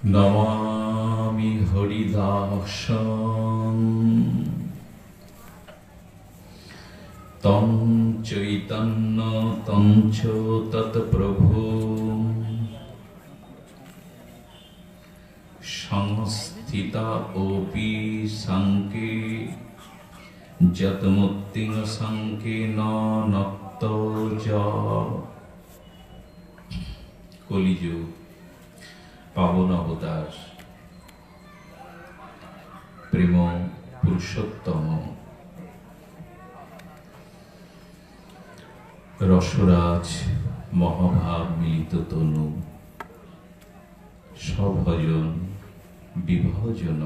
नमामि हरिदासं तं चैतन्य तं च तत्प्रभुं संस्थिता ओपि संके जतमुत्तिं संके नक्तो ज कलिजुग पावन अवतार प्रेम पुरुषोत्तम रसराज महाभाव मिलित तनु सभजन विभजन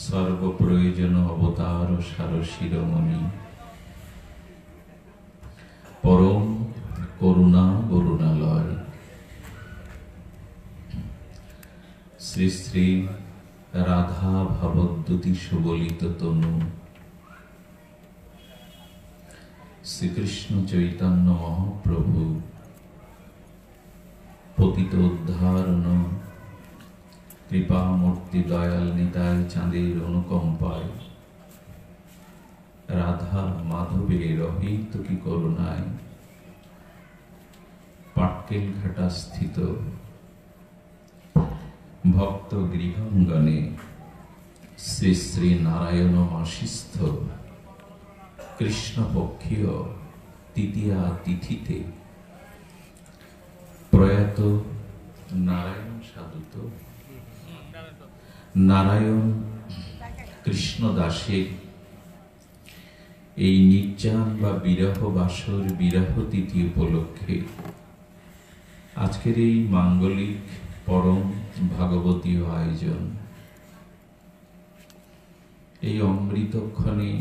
सर्वप्रयोजन अवतार सार शिरोमणि परम करुणा वरुणालय श्री श्री राधा भवद्युति सुबलित तनु श्री कृष्ण चैतन्य महाप्रभु पतित उद्धारण कृपा मूर्ति दयाल निताय चाँदेर अनुकम्पाय राधा माधवेर रहित की करुणाय पाटकेल घाटा स्थित भक्त गृहांगने श्री श्री नारायण आशीस्थ कृष्ण पक्षीय तृतीया तिथिते प्रयात नारायण साधुत नारायण कृष्ण दासेर এই নির্জান বা বিরহ বাসর বিরহ তিথি উপলক্ষে আজকের এই মাঙ্গলিক परम भागवतीय आयोजन এই অমৃতক্ষণে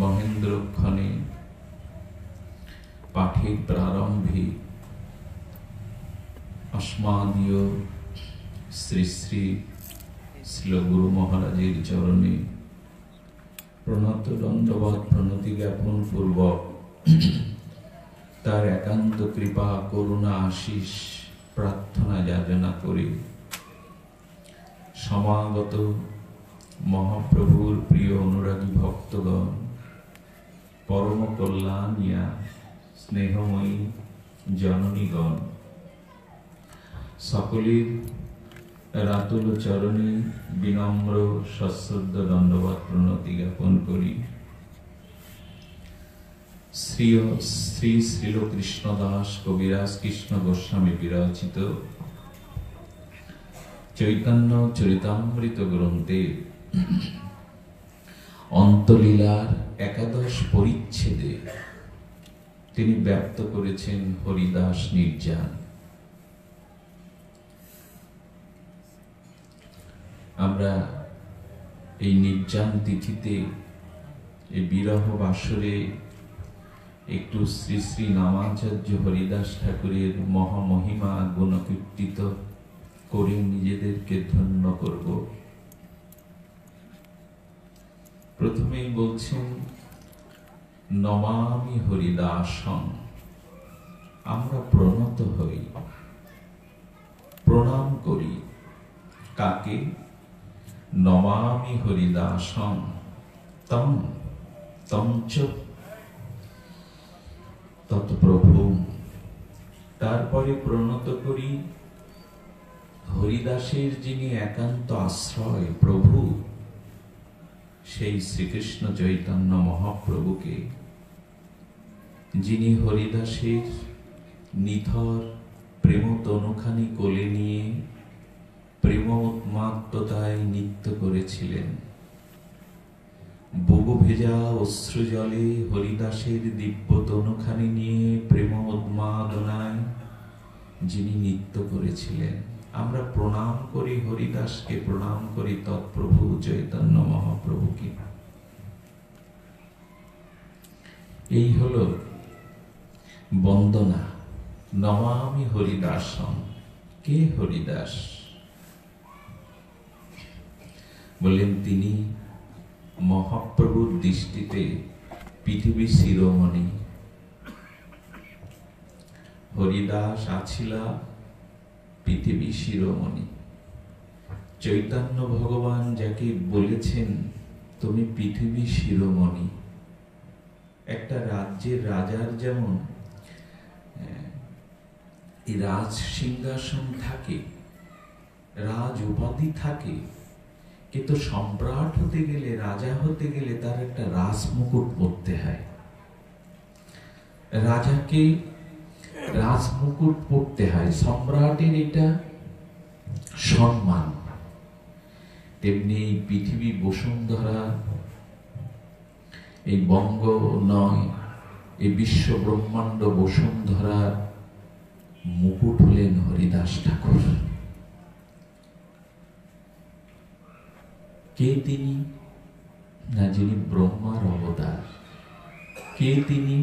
মহেন্দ্রক্ষণে পাঠের প্রারম্ভে अस्मदीय श्री श्री श्रील गुरु महाराजेर चरणे प्रणत दंडवत प्रणति ज्ञापन पूर्वक तार एकांत कृपा करुणा आशीष प्रार्थना याचना करे समागत महाप्रभुर प्रिय अनुरागी भक्तगण परम कल्याणिया स्नेहमयी जननीगण सकलेर रातुल चरणे विनम्र सश्रद्ध दंडवत प्रणति ज्ञापन करी श्री श्री श्रील कृष्णदास कविराज कृष्ण गोस्वामी विरचित चैतन्य चरितामृत ग्रंथे अंतलीलार एकादश परिच्छेदे तिनि व्यक्त करेছেন हरिदास निर्जान। আমরা এই निर्जान तिथिते এই বিরহ বাসরে একটু শ্রী শ্রী নামাচার্য হরিদাস ঠাকুরের মহামহিমা গুণকীর্তিত করে নিজেদেরকে ধন্য করব। প্রথমেই বলছেন নমামি হরিদাসং, আমরা প্রণত হই, প্রণাম করি কাকে? নমামি হরিদাসং তং তং চ তৎপ্রভু, তারপরে প্রণত করি হরিদাসের যিনি একান্ত আশ্রয় প্রভু সেই শ্রীকৃষ্ণ চৈতন্য মহাপ্রভুকে, যিনি হরিদাসের নিথর প্রেম তনুখানি কোলে নিয়ে প্রেম উন্মাত্ততায় নৃত্য করেছিলেন। বুবু ভেজা অশ্রু জলে হরিদাসের দিব্য তনুখানি নিয়ে প্রেম উন্মাদনায় যিনি নৃত্য করেছিলেন, আমরা প্রণাম করি হরিদাসকে, প্রণাম করি তৎপ্রভু চৈতন্য মহাপ্রভুকে। এই হলো বন্দনা। নমামি হরিদাসং। কে হরিদাস? বললেন তিনি মহাপ্রভুর দৃষ্টিতে পৃথিবীর শিরোমণি। হরিদাস আছিলা পৃথিবী শিরোমণি। চৈতন্য ভগবান যাকে বলেছেন তুমি পৃথিবী শিরোমণি। একটা রাজ্যের রাজার যেমন এই রাজ সিংহাসন থাকে, রাজ উপাধি থাকে, কিন্তু সম্রাট হতে গেলে, রাজা হতে গেলে তার একটা রাজ মুকুট পরতে হয়। রাজাকে রাজ মুকুট পরতে হয়, সম্রাটের এটা সম্মান। তেমনি এই পৃথিবী বসুন্ধরা, এই বঙ্গ নয়, এই বিশ্ব ব্রহ্মাণ্ড বসুন্ধরা মুকুট হলেন হরিদাস ঠাকুর। কে তিনি? না যিনি ব্রহ্মার অবতার। কে তিনি?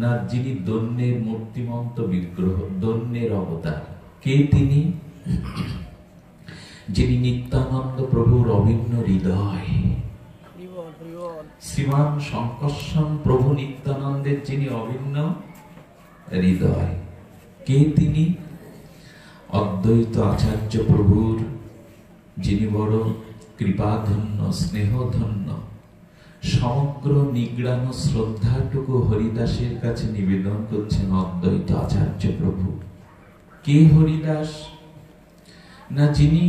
না যিনি দৈন্যের মূর্তিমন্ত বিগ্রহ, দৈন্যের অবতার। কে তিনি? যিনি নিত্যানন্দ প্রভুর অভিন্ন হৃদয়, শ্রীমান শঙ্কর্ষণ প্রভু নিত্যানন্দের যিনি অভিন্ন হৃদয়। কে তিনি? অদ্বৈত আচার্য প্রভুর যিনি বড় কৃপাধন্য, স্নেহধন্য, সমগ্র নিগড়ান শ্রদ্ধাটুকু হরিদাসের কাছে নিবেদন করছেন অদ্বৈত আচার্য প্রভু। কে হরিদাস? না যিনি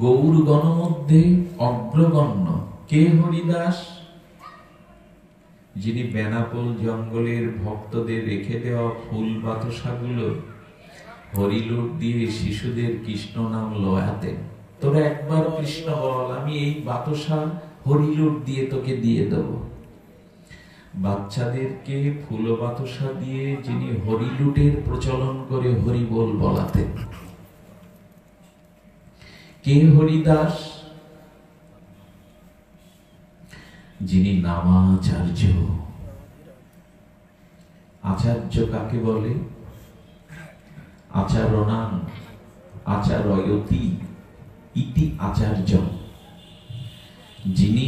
গৌর গণ মধ্যে অগ্রগণ্য। কে হরিদাস? যিনি বেনাপোল জঙ্গলের ভক্তদের রেখে দেওয়া ফুল বাতাসাগুলো হরিলুট দিয়ে শিশুদের কৃষ্ণ নাম লয়াতেন। তোরা একবার কৃষ্ণ বল, আমি এই বাতাসা হরিলুট দিয়ে তোকে দিয়ে দেব। বাচ্চাদেরকে ফুল বাতাসা দিয়ে যিনি হরিলুটের প্রচলন করে হরি বল বলাতেন। কে হরিদাস? যিনি নামাচার্য। আচার্য কাকে বলে? আচারণাং আচারয়তি ইতি আচার্য। যিনি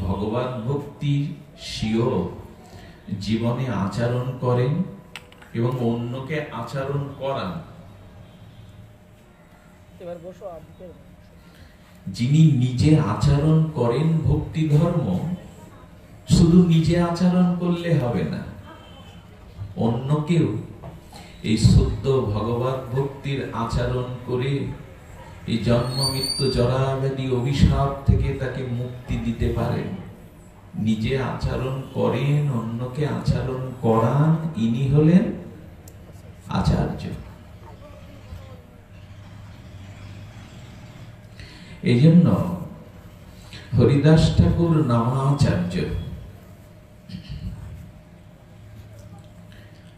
ভগবত ভক্তির স্বীয় জীবনে আচরণ করেন এবং অন্যকে আচরণ করান। যিনি নিজে আচরণ করেন ভক্তি ধর্ম, শুধু নিজে আচরণ করলে হবে না, অন্যকেও এই শুদ্ধ ভগবত ভক্তির আচরণ করে এই জন্ম মৃত্যু জরাব্যাধি অভিশাপ থেকে তাকে মুক্তি দিতে পারেন। নিজে আচরণ করেন, অন্যকে আচরণ করান, ইনি হলেন আচার্য। এই জন্য হরিদাস ঠাকুর নামাচার্য।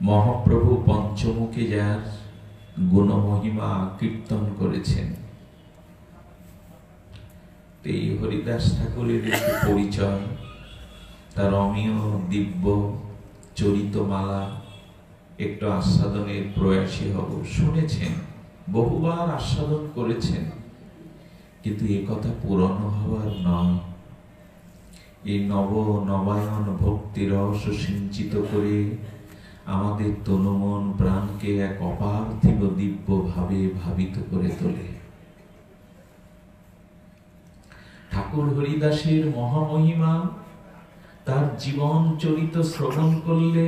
মহাপ্রভু পঞ্চমুখে যার গুণ মহিমা কীর্তন করেছেন, এই হরিদাস ঠাকুরের একটি পরিচয়, তার অমীয় দিব্য চরিতমালা একটু আস্বাদনের প্রয়াসী হব। শুনেছেন, বহুবার আস্বাদন করেছেন, কিন্তু এ কথা পুরনো হওয়ার নয়। এই নবায়ন ভক্তি রস সিঞ্চিত করে আমাদের তনুমন প্রাণকে এক অপার্থিব দিব্য ভাবে ভাবিত করে তোলে। ঠাকুর হরিদাসের মহামহিমা, তার জীবন চরিত শ্রবণ করলে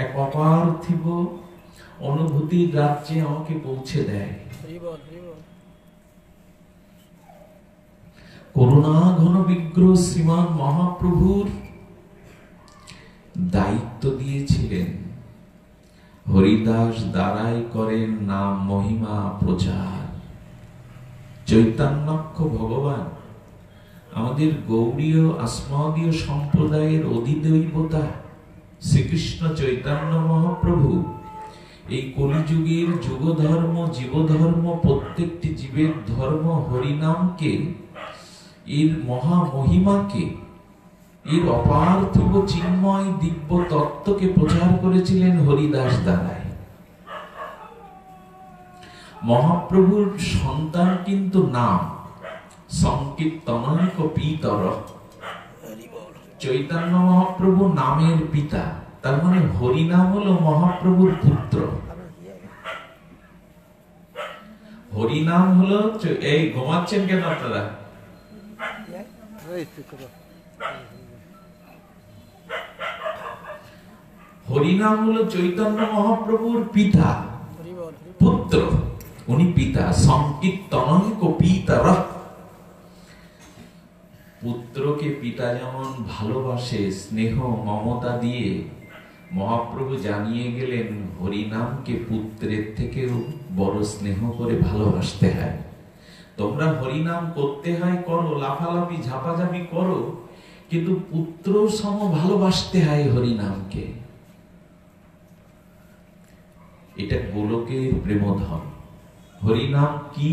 এক অপার্থিব অনুভূতির রাজ্যে আমাকে পৌঁছে দেয়। করুণা ঘন বিগ্রহ শ্রীমান মহাপ্রভুর দায়িত্ব দিয়েছিলেন হরিদাস দ্বারাই করেন নাম মহিমা প্রচার। চৈতন্যাক্ষ ভগবান আমাদের গৌড়ীয় আসমাদীয় সম্প্রদায়ের অধিদৈবতা শ্রীকৃষ্ণ চৈতন্য মহাপ্রভু এই কলিযুগের যুগধর্ম জীবধর্ম, প্রত্যেকটি জীবের ধর্ম হরিনামকে, এর মহা মহিমাকে, এর অপার্থিব চিন্ময় দিব্য তত্ত্বকে প্রচার করেছিলেন হরিদাস দ্বারাই। মহাপ্রভুর সন্তান কিন্তু নাম সংকীর্তনৈক পিতর। চৈতন্য মহাপ্রভু নামের পিতা, তার মানে হরিনাম হলো মহাপ্রভুর পুত্র। হরিনাম হলো, এই ঘুমাচ্ছেন কেন আপনারা? হরিনাম হলো চৈতন্য মহাপ্রভুর পিতা, পুত্র, উনি পিতা। সংকীর্তন পিতার, পুত্রকে পিতা যেমন ভালোবাসে স্নেহ মমতা দিয়ে, মহাপ্রভু জানিয়ে গেলেন হরিনামকে পুত্রের থেকেও বড় স্নেহ করে ভালোবাসতে হয়। তোমরা হরিনাম করতে হয় করো, লাফালাফি ঝাপাঝাপি করো, কিন্তু পুত্র সম ভালোবাসতে হয় হরিনামকে। এটা গোলকের প্রেমধন। হরিনাম কি?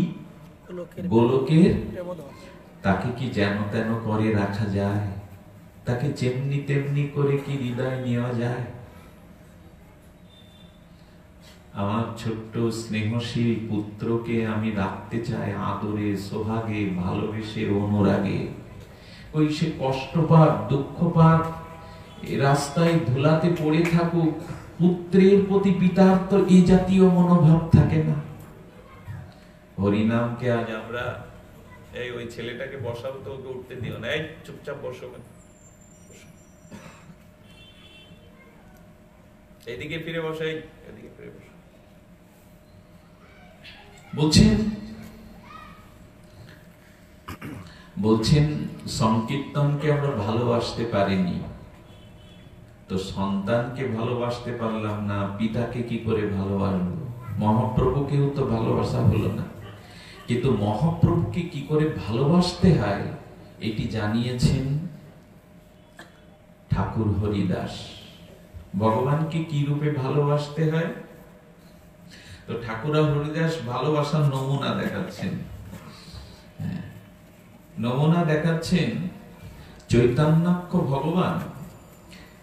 গোলকের। তাকে কি যেন তেন করে রাখা যায়? তাকে যেমনি তেমনি করে কি হৃদয় নেওয়া যায়? আমার ছোট্ট স্নেহশীল পুত্রকে আমি রাখতে চাই আদরে, সোহাগে, ভালোবেসে, অনুরাগে। ওই সে কষ্ট পাক, দুঃখ পাক, রাস্তায় ধুলাতে পড়ে থাকুক, পুত্রের প্রতি পিতার তো এই জাতীয় মনোভাব থাকে না। হরিনামকে আজ আমরা, এই ওই ছেলেটাকে বসাও তো, ওকে উঠতে দিও না, এই চুপচাপ বসো, এইদিকে ফিরে বসো, এদিকে ফিরে বসো। বলছেন সংকীর্তনকে আমরা ভালোবাসতে পারিনি, তো সন্তানকে ভালোবাসতে পারলাম না, পিতাকে কি করে ভালোবাসবো? মহাপ্রভুকেও তো ভালোবাসা হলো না। কিন্তু মহাপ্রভুকে কি করে ভালোবাসতে হয় এটি জানিয়েছেন ঠাকুর হরিদাস। ভগবানকে কি রূপে ভালোবাসতে হয়, তো ঠাকুর হরিদাস ভালোবাসার নমুনা দেখাচ্ছেন। নমুনা দেখাচ্ছেন চৈতন্যাক্ষ ভগবান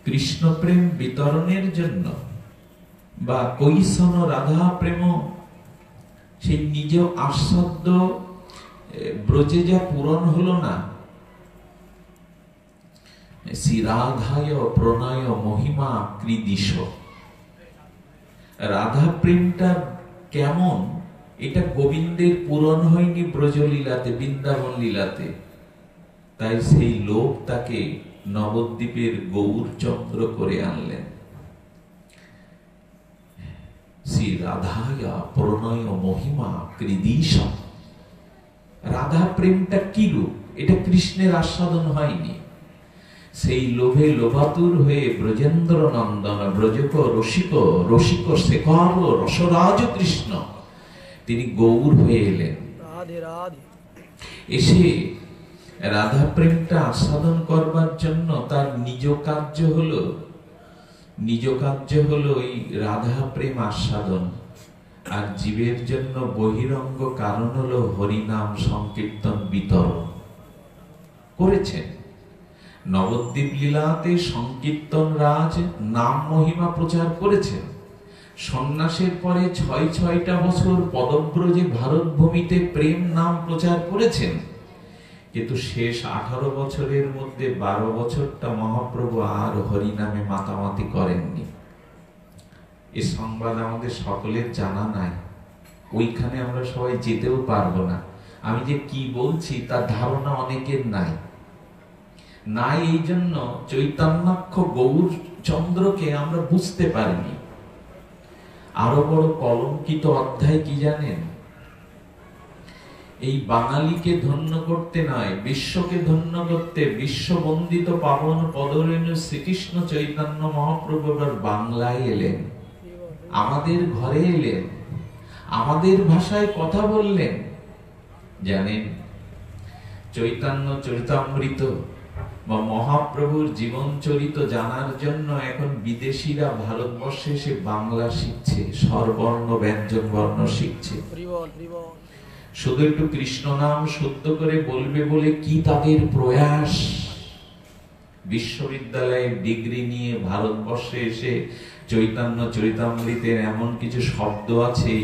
কৃষ্ণ প্রেম বিতরণের জন্য, বা কৈশন রাধা প্রেম, সেই নিজ আস্বাদ্য ব্রজে যা পূরণ হলো না, শ্রী রাধায় প্রণয় মহিমা কৃদিশ। রাধা প্রেমটা কেমন, এটা গোবিন্দের পূরণ হয়নি ব্রজলীলাতে, বৃন্দাবন লীলাতে। তাই সেই লোক তাকে নবদ্বীপের গৌরচন্দ্র করে আনলেন। শ্রী রাধায় প্রণয় মহিমা কৃদিশ। রাধা প্রেমটা কি রূপ, এটা কৃষ্ণের আস্বাদন হয়নি। সেই লোভে লোভাতুর হয়ে ব্রজেন্দ্র নন্দন, ব্রজক রসিক, রসিক শেখর রসরাজ কৃষ্ণ, তিনি গৌর হয়ে এলেন। এসে রাধা প্রেমটা আস্বাদন করবার জন্য তার নিজ কার্য হলো এই রাধা প্রেম আস্বাদন, আর জীবের জন্য বহিরঙ্গ কারণ হলো হরিনাম সংকীর্তন বিতরণ করেছেন। নবদ্বীপ লীলাতে সংকীর্তন রাজ নাম মহিমা প্রচার করেছেন। সন্ন্যাসের পরে ৬টা বছর পদব্রজে ভারত ভূমিতে প্রেম নাম প্রচার করেছেন। কিন্তু শেষ 18 বছরের মধ্যে 12 বছরটা মহাপ্রভু আর হরিনামে মাতামাতি করেননি। এ সংবাদ আমাদের সকলের জানা নাই, ওইখানে আমরা সবাই যেতেও পারবো না। আমি যে কি বলছি তার ধারণা অনেকের নাই। এই জন্য চৈতন্যাক্ষ গৌরচন্দ্রকে আমরা বুঝতে পারিনি। আরো বড় কলঙ্কিত অধ্যায় কি জানেন? এই বাঙালিকে ধন্য করতে নয়, বিশ্বকে ধন্য করতে বিশ্ববন্দিত পাবন পদরেণু শ্রীকৃষ্ণ চৈতন্য মহাপ্রভু এবার বাংলায় এলেন, আমাদের ঘরে এলেন, আমাদের ভাষায় কথা বললেন। জানেন, চৈতন্য চরিতামৃত বা মহাপ্রভুর জীবন চরিত জানার জন্য এখন বিদেশিরা ভারতবর্ষে এসে বাংলা শিখছে, স্বরবর্ণ ব্যঞ্জন বর্ণ শিখছে। শুধু একটু কৃষ্ণ নাম শুদ্ধ করে বলবে বলে কি তাদের প্রয়াস। বিশ্ববিদ্যালয়ের ডিগ্রি নিয়ে ভারতবর্ষে এসে চৈতন্য চরিতামৃতের এমন কিছু শব্দ আছে,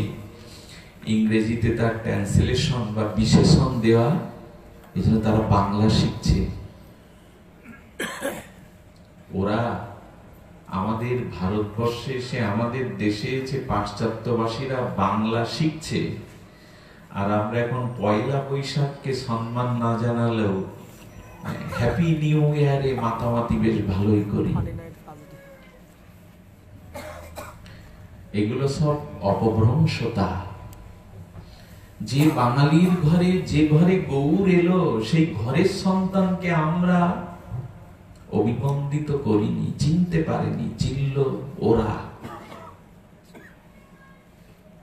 ইংরেজিতে তার ট্রান্সলেশন বা বিশেষণ দেওয়া, এজন্য তারা বাংলা শিখছে। ওরা আমাদের ভারতবর্ষে এসে, আমাদের দেশে এসে পাশ্চাত্যবাসীরা বাংলা শিখছে, আর আমরা এখন পয়লা বৈশাখকে সম্মান না জানালেও হ্যাপি নিউ ইয়ারে মাতামাতি বেশ ভালোই করি। এগুলো সব অপভ্রংশতা। যে বাঙালির ঘরে, যে ঘরে গৌর এলো, সেই ঘরের সন্তানকে আমরা অভিনন্দিত করিনি, চিনতে পারিনি, চিনল ওরা।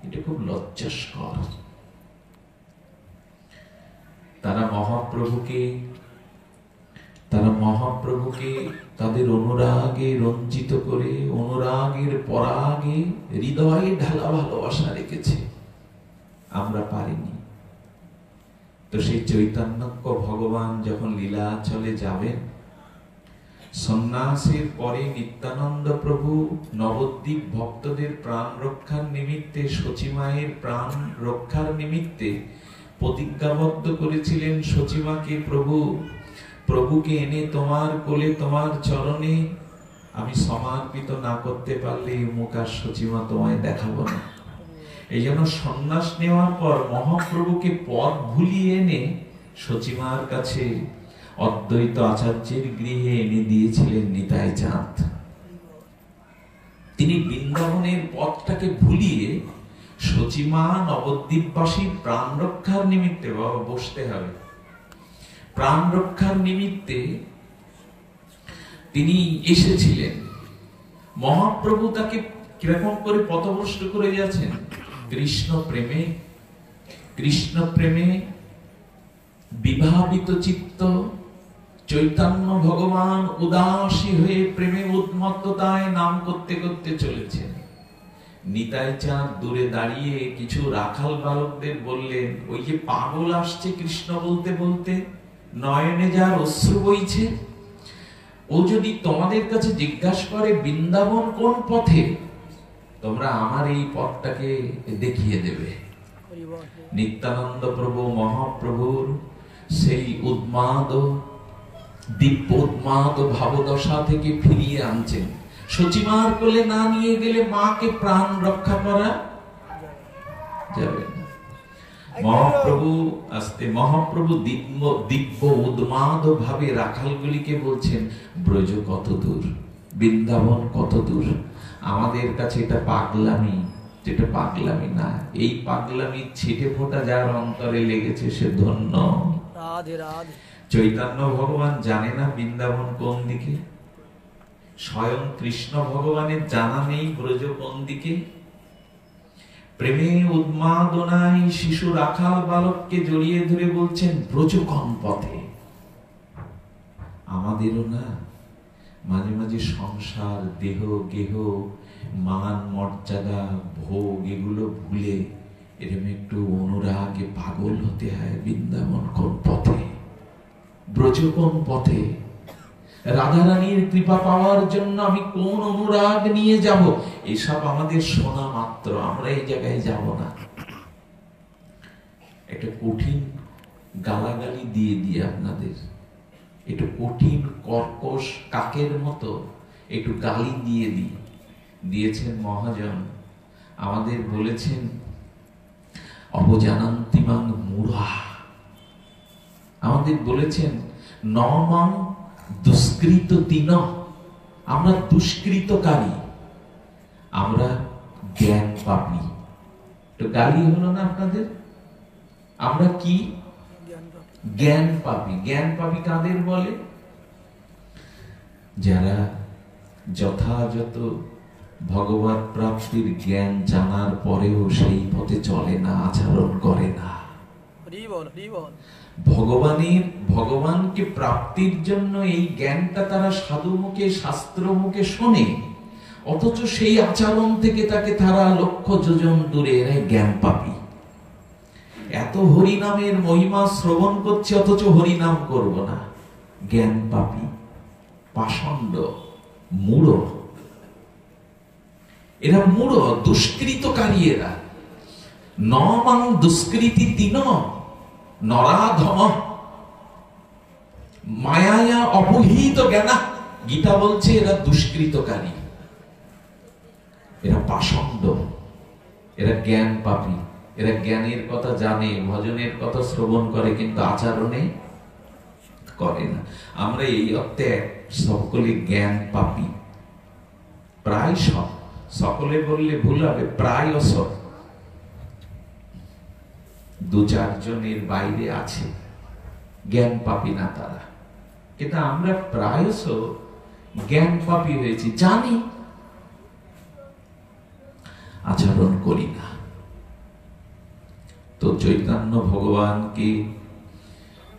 এটা খুব লজ্জাস্কর। তারা মহাপ্রভুকে তাদের অনুরাগে রঞ্জিত করে, অনুরাগের পরাগে হৃদয়ে ঢালা ভালোবাসা রেখেছে, আমরা পারিনি। তো সেই চৈতন্যজ্ঞ ভগবান যখন লীলাচলে যাবেন, সন্ন্যাসের পরে নিত্যানন্দ প্রভু নবদ্বীপ ভক্তদের প্রাণ রক্ষার নিমিত্তে, সচিমায়ের প্রাণ রক্ষার নিমিত্তে প্রতিজ্ঞাবদ্ধ করেছিলেন সচিমাকে, প্রভুকে এনে তোমার কোলে, তোমার চরণে আমি সমর্পিত না করতে পারলে মুখ আর সচিমা তোমায় দেখাবো না। এই জন্য সন্ন্যাস নেওয়ার পর মহাপ্রভুকে পদ ভুলিয়ে এনে সচিমার কাছে অদ্বৈত আচার্যের গৃহে এনে দিয়েছিলেন নিতাই চাঁদ। তিনি বৃন্দাবনের পথটাকে ভুলিয়ে সচিমা নবদ্বীপবাসীর প্রাণ রক্ষার নিমিত্তে, বাবা বসতে হবে, প্রাণ রক্ষার নিমিত্তে তিনি এসেছিলেন। মহাপ্রভু তাকে কিরকম করে পথভ্রষ্ট করে যাচ্ছেন? কৃষ্ণ প্রেমে বিভাবিত চিত্ত চৈতন্য ভগবান উদাসী হয়ে প্রেমে উন্মত্ততায় নাম করতে করতে চলেছেন। নিতাই চাঁদ দূরে দাঁড়িয়ে কিছু রাখাল বালকদের বললেন, ওই যে পাগল আসছে কৃষ্ণ বলতে বলতে, নয়নে যার অশ্রু বইছে, ও যদি তোমাদের কাছে জিজ্ঞাসা করে বৃন্দাবন কোন পথে, তোমরা আমার এই পথটাকে দেখিয়ে দেবে। নিত্যানন্দ প্রভু মহাপ্রভুর সেই দিব্য উন্মাদ ভাবদশা থেকে ফিরিয়ে আনছেন। সচিমার কোলে না নিয়ে গেলে মাকে প্রাণ রক্ষা করা যাবে না। মহাপ্রভু দিব্য উন্মাদ ভাবে রাখালগুলিকে বলছেন, ব্রজ কত দূর, বৃন্দাবন কত দূর। আমাদের কাছে এটা পাগলামি, যেটা পাগলামি না। এই পাগলামি ছিটে ফোটা যার অন্তরে লেগেছে সে ধন্য। রাধে রাধে। চৈতন্য ভগবান জানে না বৃন্দাবন কোন দিকে, স্বয়ং কৃষ্ণ ভগবানের জানা নেই ব্রজ কোন দিকে। প্রেমে উন্মাদনায় শিশু রাখাল বালককে জড়িয়ে ধরে বলছেন, ব্রজ কোন পথে। আমাদেরও না মাঝে মাঝে সংসার, দেহ গেহ, মান মর্যাদা, ভোগ এগুলো ভুলে এরকম একটু অনুরাগে পাগল হতে হয়। বৃন্দাবন কোন পথে, ব্রজ কোন পথে, রাধারানীর কৃপা পাওয়ার জন্য আমি কোন অনুরাগ নিয়ে যাব, এসব আমাদের শোনা মাত্র, আমরা এই জায়গায় যাব না। একটা কঠিন গালাগালি দিয়ে আপনাদের, একটু কঠিন কর্কশ কাকের মতো একটু গালি দিয়েছেন মহাজন। আমাদের বলেছেন অপজানান্তিমাং মূঢ়া, আমাদের বলেছেন নমাং দুষ্কৃত তিন, আমরা দুষ্কৃতকারী, আমরা জ্ঞান পাপী। তো গালি হলো না আপনাদের? আমরা কি? জ্ঞান পাপী। জ্ঞান পাপী কাদের বলে? যারা যথাযথ ভগবত প্রাপ্তির জ্ঞান জানার পরেও সেই পথে চলে না, আচরণ করে না। ভগবানকে প্রাপ্তির জন্য এই জ্ঞানটা তারা সাধু মুখে, শাস্ত্র মুখে শোনে, অথচ সেই আচরণ থেকে তাকে তারা লক্ষ যোজন দূরে। এরা জ্ঞান পাপী। এত হরিনামের মহিমা শ্রবণ করছে অথচ হরিনাম করব না, জ্ঞান পাপী, পাষণ্ড, মূঢ়। এরা মূঢ়, দুষ্কৃতকারী। এরা নমাং দুষ্কৃতি তিন নরাধম মায়া অপহৃত জ্ঞানা। গীতা বলছে এরা দুষ্কৃতকারী, এরা পাষণ্ড, এরা জ্ঞান পাপী। এরা জ্ঞানের কথা জানে, ভজনের কথা শ্রবণ করে, কিন্তু আচরণে করে না। আমরা এই অর্থে সকলে জ্ঞান পাপী, প্রায় সব, সকলে বললে ভুল হবে, প্রায় সব, দু চারজনের বাইরে আছে জ্ঞান পাপী না তারা, কিন্তু আমরা প্রায়শ জ্ঞান পাপী হয়েছি, জানি আচরণ করি না। তো চৈতন্য ভগবানকে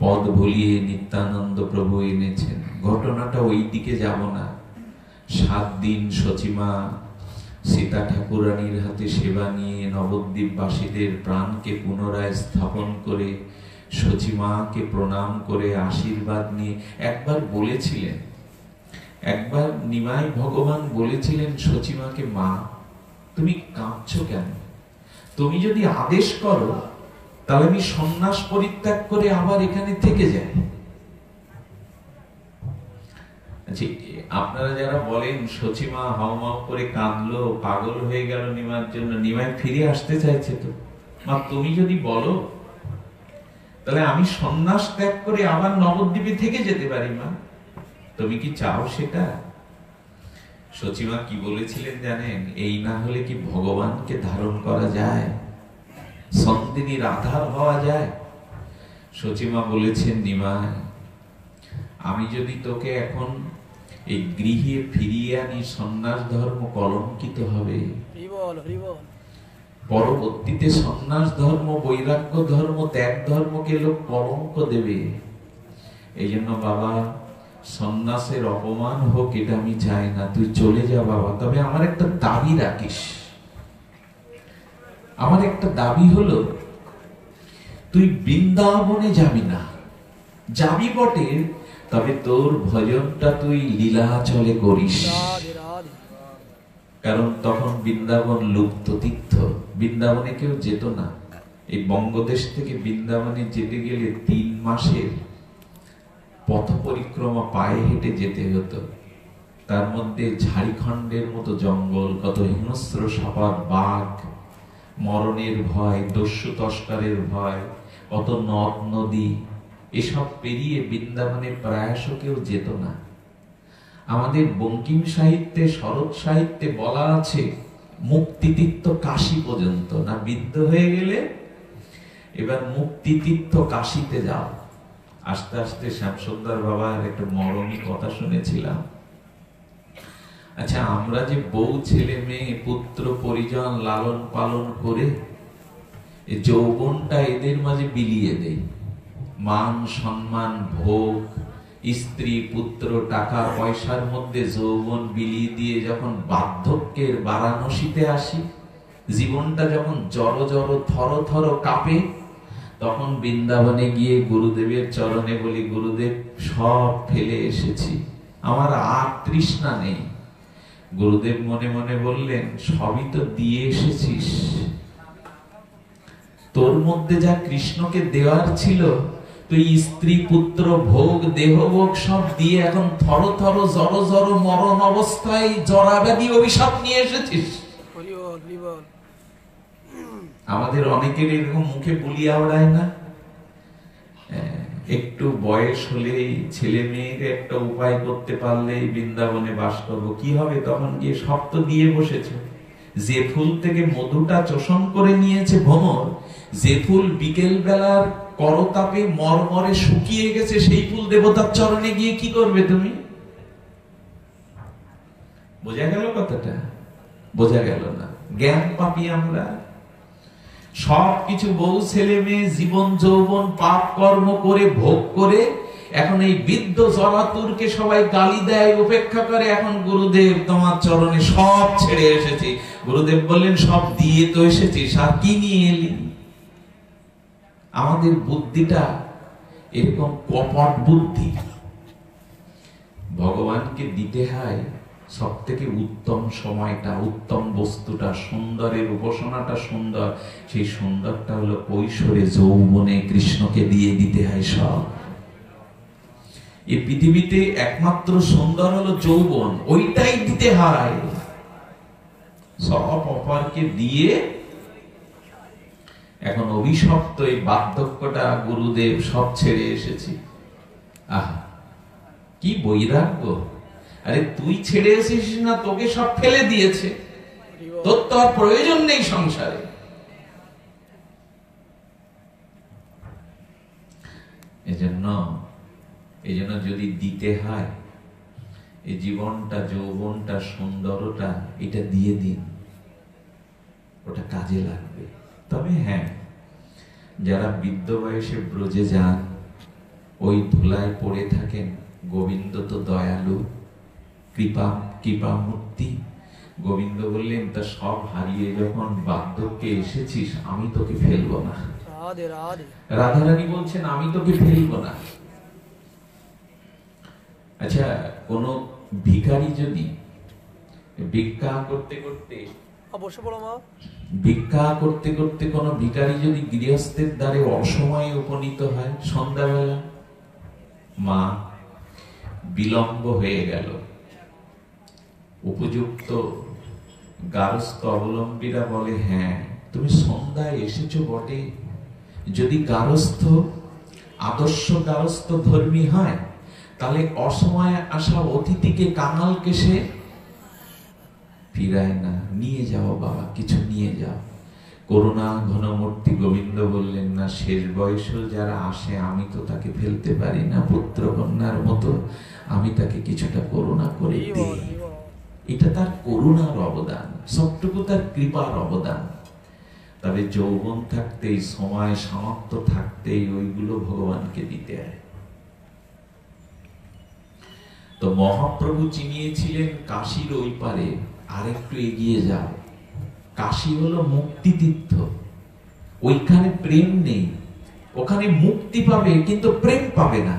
পদ ভুলিয়ে নিত্যানন্দ প্রভু এনেছেন। ঘটনাটা ওই দিকে যাব না। 7 দিন সচিমা সীতা ঠাকুরানীর হাতে সেবা নিয়ে নবদ্বীপবাসীদের প্রাণকে পুনরায় স্থাপন করে সচিমাকে প্রণাম করে আশীর্বাদ নিয়ে একবার বলেছিলেন, একবার নিমাই ভগবান বলেছিলেন সচিমাকে, মা তুমি কাঁদছো কেন? তুমি যদি আদেশ করো তাহলে আমি সন্ন্যাস পরিত্যাগ করে আবার এখানে থেকে যাই। আচ্ছা, আপনারা যারা বলেন সচিমা হাউমাউ করে কাঁদলো, পাগল হয়ে গেল নিমার জন্য, নিমাই ফিরে আসতে চাইছে, তো মা তুমি যদি বলো তাহলে আমি সন্ন্যাস ত্যাগ করে আবার নবদ্বীপে থেকে যেতে পারি। মা তুমি কি চাও সেটা? সচিমা কি বলেছিলেন জানেন? এই না হলে কি ভগবানকে ধারণ করা যায়? সন্দিনীর আধার হওয়া যায়? সচিমা বলেছেন, নিমাই আমি যদি তোকে এখন এই গৃহে ফিরিয়ে আনি, সন্ন্যাস ধর্ম কলঙ্কিত হবে, পরবর্তীতে সন্ন্যাস ধর্ম, বৈরাগ্য ধর্ম, ত্যাগ ধর্মকে লোক কলঙ্ক দেবে। এই জন্য বাবা সন্ন্যাসের অপমান হোক এটা আমি চাই না, তুই চলে যা বাবা। তবে আমার একটা দাবি রাখিস, আমার একটা দাবি হলো তুই বৃন্দাবনে যাবি না, যাবি বটে, তবে তোর ভজনটা তুই লীলাচলে করিস, কারণ তখন বৃন্দাবন লুপ্ত তীর্থ, বৃন্দাবনে কেউ যেত না। এই বঙ্গদেশ থেকে বৃন্দাবনে যেতে গেলে 3 মাসের পথ পরিক্রমা পায়ে হেঁটে যেতে হতো। তার মধ্যে ঝাড়খণ্ডের মতো জঙ্গল, কত হিংস্র সাপার, বাঘ, মরণের ভয়, দস্যু তস্করের ভয়, কত নদ নদী, এসব পেরিয়ে বৃন্দাবনে প্রায়শ কেউ যেত না। আমাদের বঙ্কিম সাহিত্যে, শরৎ সাহিত্যে বলা আছে মুক্তিতীর্থ কাশী পর্যন্ত, না বিদ্ধ হয়ে গেলে এবার মুক্তিতীর্থ কাশীতে যাও। আস্তে আস্তে শ্যামসুন্দর বাবার একটা মরমী কথা শুনেছিলাম। আচ্ছা, আমরা যে বউ ছেলে মেয়ে পুত্র পরিজন লালন পালন করে এই যৌবনটা এদের মাঝে বিলিয়ে দেই, মান সম্মান ভোগ, স্ত্রী পুত্র টাকা পয়সার মধ্যে যৌবন বিলিয়ে দিয়ে যখন বার্ধক্যের বারাণসীতে আসি, জীবনটা যখন জড় জড় থর থর কাঁপে, তখন বৃন্দাবনে গিয়ে গুরুদেবের চরণে বলি, গুরুদেব সব ফেলে এসেছি, আমার আর তৃষ্ণা নেই। গুরুদেব মনে মনে বললেন, সবই তো দিয়ে এসেছিস, তোর মধ্যে যা কৃষ্ণকে দেওয়ার ছিল, তুই স্ত্রী পুত্র ভোগ দেহভোগ সব দিয়ে এখন থর থর জড় জড় মরণ অবস্থায় জরাব্যাধি অভিশাপ নিয়ে এসেছিস। আমাদের অনেকের এরকম মুখে বুলি আওড়ায় না? একটু বয়স হলেই ছেলে মেয়ের একটা উপায় করতে পারলেই বৃন্দাবনে বাস করবো, কি হবে? তখন গিয়ে সব তো দিয়ে বসেছে। যে ফুল থেকে মধুটা চোষণ করে নিয়েছে ভ্রমর, যে ফুল বিকেল বেলার করতাপে মরমরে শুকিয়ে গেছে, সেই ফুল দেবতার চরণে গিয়ে কি করবে তুমি? বোঝা গেল কথাটা? বোঝা গেল না? জ্ঞান পাপী আমরা। সবকিছু বউ ছেলে মেয়ে জীবন যৌবন পাপ কর্ম করে ভোগ করে এখন এই বৃদ্ধ জরাতুরকে সবাই গালি দেয়, উপেক্ষা করে। এখন গুরুদেব তোমার চরণে সব ছেড়ে এসেছি। গুরুদেব বললেন, সব দিয়ে তো এসেছিস, আর কি নিয়ে এলি? আমাদের বুদ্ধিটা এরকম কপট বুদ্ধি। ভগবানকে দিতে হয় সব থেকে উত্তম সময়টা, উত্তম বস্তুটা, সুন্দরের উপাসনাটা সুন্দর, সেই সুন্দরটা হলো কৈশোরে যৌবনে কৃষ্ণকে দিয়ে দিতে হয় সব। এই পৃথিবীতে একমাত্র সুন্দর হলো যৌবন, ওইটাই দিতে হয়। সব অপারকে দিয়ে এখন অভিশপ্ত এই বার্ধক্যটা গুরুদেব সব ছেড়ে এসেছি। আহা, কি বৈরাগ্য! আরে তুই ছেড়ে এসেছিস না, তোকে সব ফেলে দিয়েছে, তোর তো আর প্রয়োজন নেই সংসারে। এজন্য যদি দিতে হয়, এই জীবনটা, যৌবনটা, সুন্দরটা, এটা দিয়ে দিন, ওটা কাজে লাগবে। তবে হ্যাঁ, যারা বৃদ্ধ বয়সে ব্রজে যান, ওই ধুলায় পড়ে থাকেন, গোবিন্দ তো দয়ালু, কৃপামূর্তি। গোবিন্দ বললেন, তা সব হারিয়ে যখন বার্ধক্যে এসেছিস, আমি তোকে ফেলবো না। রাধারানী বলছেন, আমি তোকে ফেলবো না। আচ্ছা, কোন ভিখারি যদি ভিক্ষা করতে করতে কোন ভিখারি যদি গৃহস্থের দ্বারে অসময়ে উপনীত হয়, সন্ধ্যাবেলা, মা বিলম্ব হয়ে গেল, উপযুক্ত গারস্থ অবলম্বীরা বলে, হ্যাঁ তুমি সন্ধ্যায় এসেছো বটে, যদি গারস্থ আদর্শ গারস্থ ধর্মী হয়, তাহলে অসময়ে আসা অতিথিকে, কাঙালকে সে ফিরায় না, নিয়ে যাও বাবা, কিছু নিয়ে যাও। করুণা ঘনমূর্তি গোবিন্দ বললেন, না, শেষ বয়সেও যারা আসে, আমি তো তাকে ফেলতে পারি না, পুত্র কন্যার মতো আমি তাকে কিছুটা করুণা করে দিই। এটা তার করুণার অবদান, সবটুকু তার কৃপার অবদান। তবে যৌবন থাকতেই, সময় সামর্থ্য থাকতেই ওইগুলো ভগবানকে দিতে হয়। তো মহাপ্রভু চিনিয়েছিলেন কাশীর ওই পারে, আর একটু এগিয়ে যাও, কাশী হলো মুক্তি তীর্থ, ওইখানে প্রেম নেই, ওখানে মুক্তি পাবে কিন্তু প্রেম পাবে না।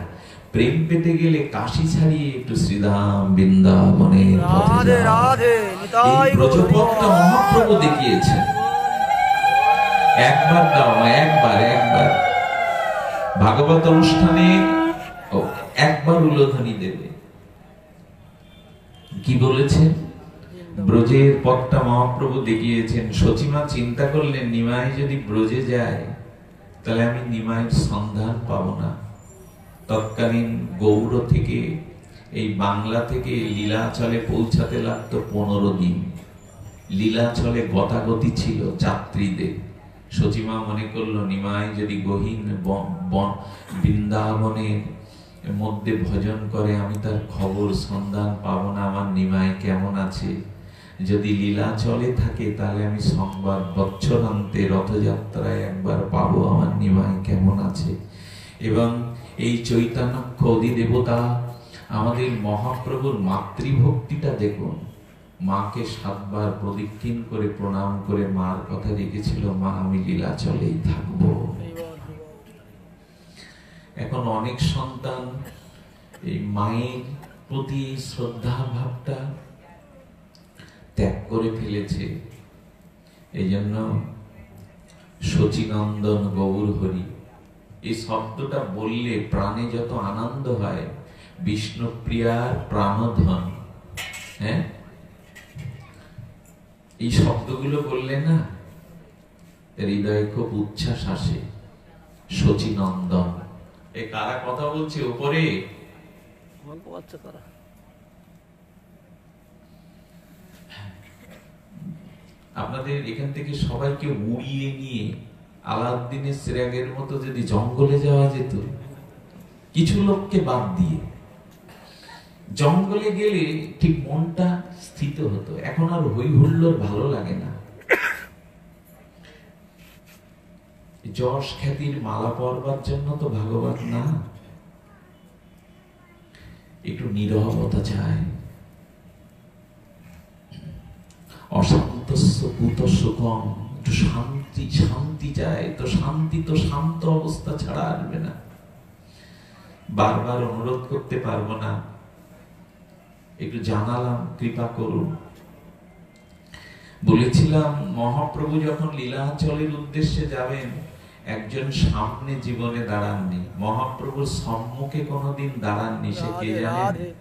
প্রেম পেতে গেলে কাশী ছাড়িয়ে একটু শ্রীধাম বৃন্দাবনের পথে যাও। এই ব্রজপথটা মহাপ্রভু দেখিয়েছেন। একবার দাও, একবার ভাগবত অনুষ্ঠানে একবার উলোধ্বনি দেবে। কি বলেছেন? ব্রজের পথটা মহাপ্রভু দেখিয়েছেন। সচিমা চিন্তা করলেন, নিমাই যদি ব্রজে যায়, তাহলে আমি নিমাইয়ের সন্ধান পাবো না। তৎকালীন গৌড় থেকে, এই বাংলা থেকে লীলাচলে পৌঁছাতে লাগতো 15 দিন। লীলাচলে গতাগতি ছিল যাত্রীদের। সচিমা মনে করলো, নিমাই যদি গহীন বৃন্দাবনের মধ্যে ভজন করে, আমি তার খবর সন্ধান পাবো না, আমার নিমাই কেমন আছে। যদি লীলাচলে থাকে, তাহলে আমি সংবাদ বৎসরান্তে রথযাত্রায় একবার পাবো আমার নিমাই কেমন আছে। এবং এই চৈতন্যক্ষ অধিদেবতা আমাদের মহাপ্রভুর মাতৃভক্তিটা দেখুন। মাকে 7 বার প্রদক্ষিণ করে প্রণাম করে মার কথা রেখেছিল, মা আমি লীলাচলেই থাকবো। এখন অনেক সন্তান এই মায়ের প্রতি শ্রদ্ধা ভাবটা ত্যাগ করে ফেলেছে। এই জন্য শচীনন্দন গৌর হরি, এই শব্দটা বললে প্রাণে যত আনন্দ হয়, বিষ্ণুপ্রিয়ার প্রাণধন। হ্যাঁ, এই শব্দগুলো বললে না, হৃদয়ে খুব উচ্ছ্বাস আসে। শচীনন্দন, এই কারা কথা বলছে উপরে? আপনাদের এখান থেকে সবাইকে উড়িয়ে নিয়ে আলাউদ্দিনের চিরাগের মতো যদি জঙ্গলে যাওয়া যেত, কিছু লোককে বাদ দিয়ে, জঙ্গলে গেলে ঠিক মনটা স্থিত হতো। এখন আর হই হুল্লোড় ভালো লাগে না। যশ খ্যাতির মালা পরবার জন্য তো ভাগবত না, একটু নীরবতা চায়। অশান্তস্য পুতস্য কম, একটু শান্তি চায়। তো শান্তি তো শান্ত অবস্থা ছাড়া আসবে না। বারবার অনুরোধ করতে পারবো না, একটু জানালাম, কৃপা করুন। বলেছিলাম মহাপ্রভু যখন লীলাচলের উদ্দেশ্যে যাবেন, একজন সামনে জীবনে দাঁড়াননি, মহাপ্রভুর সম্মুখে কোনোদিন দাঁড়াননি। সে কে জানেন?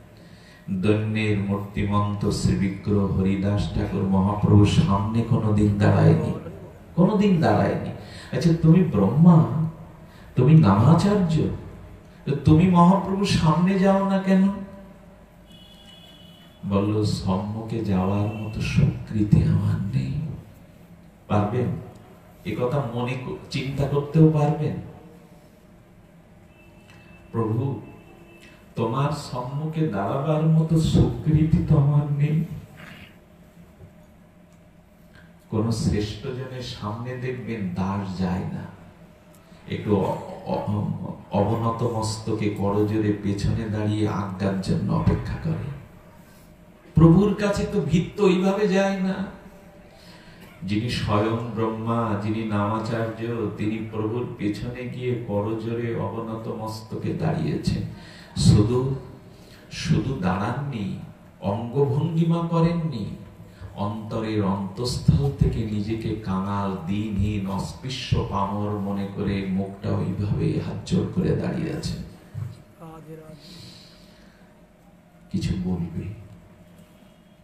দৈন্যের মূর্তিমন্ত শ্রী বিগ্রহ হরিদাস ঠাকুর মহাপ্রভুর সামনে কোনোদিন দাঁড়ায়নি। আচ্ছা তুমি ব্রহ্মা, তুমি নামাচার্য, তুমি মহাপ্রভুর সামনে যাও না কেন? বলল সম্মুখে যাওয়ার মতো স্বীকৃতি আমার নেই। পারবেন এ কথা মনে চিন্তা করতেও পারবেন? প্রভু তোমার সম্মুখে দাঁড়াবার মতো স্বীকৃতি তো আমার নেই। কোন শ্রেষ্ঠ জনের সামনে দেখবেন দাস যায় না, একটু অবনত মস্তকে করজোরে পেছনে দাঁড়িয়ে আজ্ঞার জন্য অপেক্ষা করে। প্রভুর কাছে তো ভিত্ত ওইভাবে যায় না। যিনি স্বয়ং ব্রহ্মা, যিনি নামাচার্য, তিনি প্রভুর পেছনে গিয়ে করজোরে অবনত মস্তকে দাঁড়িয়েছেন। শুধু শুধু দাঁড়াননি, অঙ্গভঙ্গিমা করেননি, অন্তরের অন্তঃস্থল থেকে নিজেকে কাঙাল, দিনহীন, অস্পৃশ্য, পামর মনে করে মুখটা ওইভাবে হাত জোর করে দাঁড়িয়ে আছেন। কিছু বলবে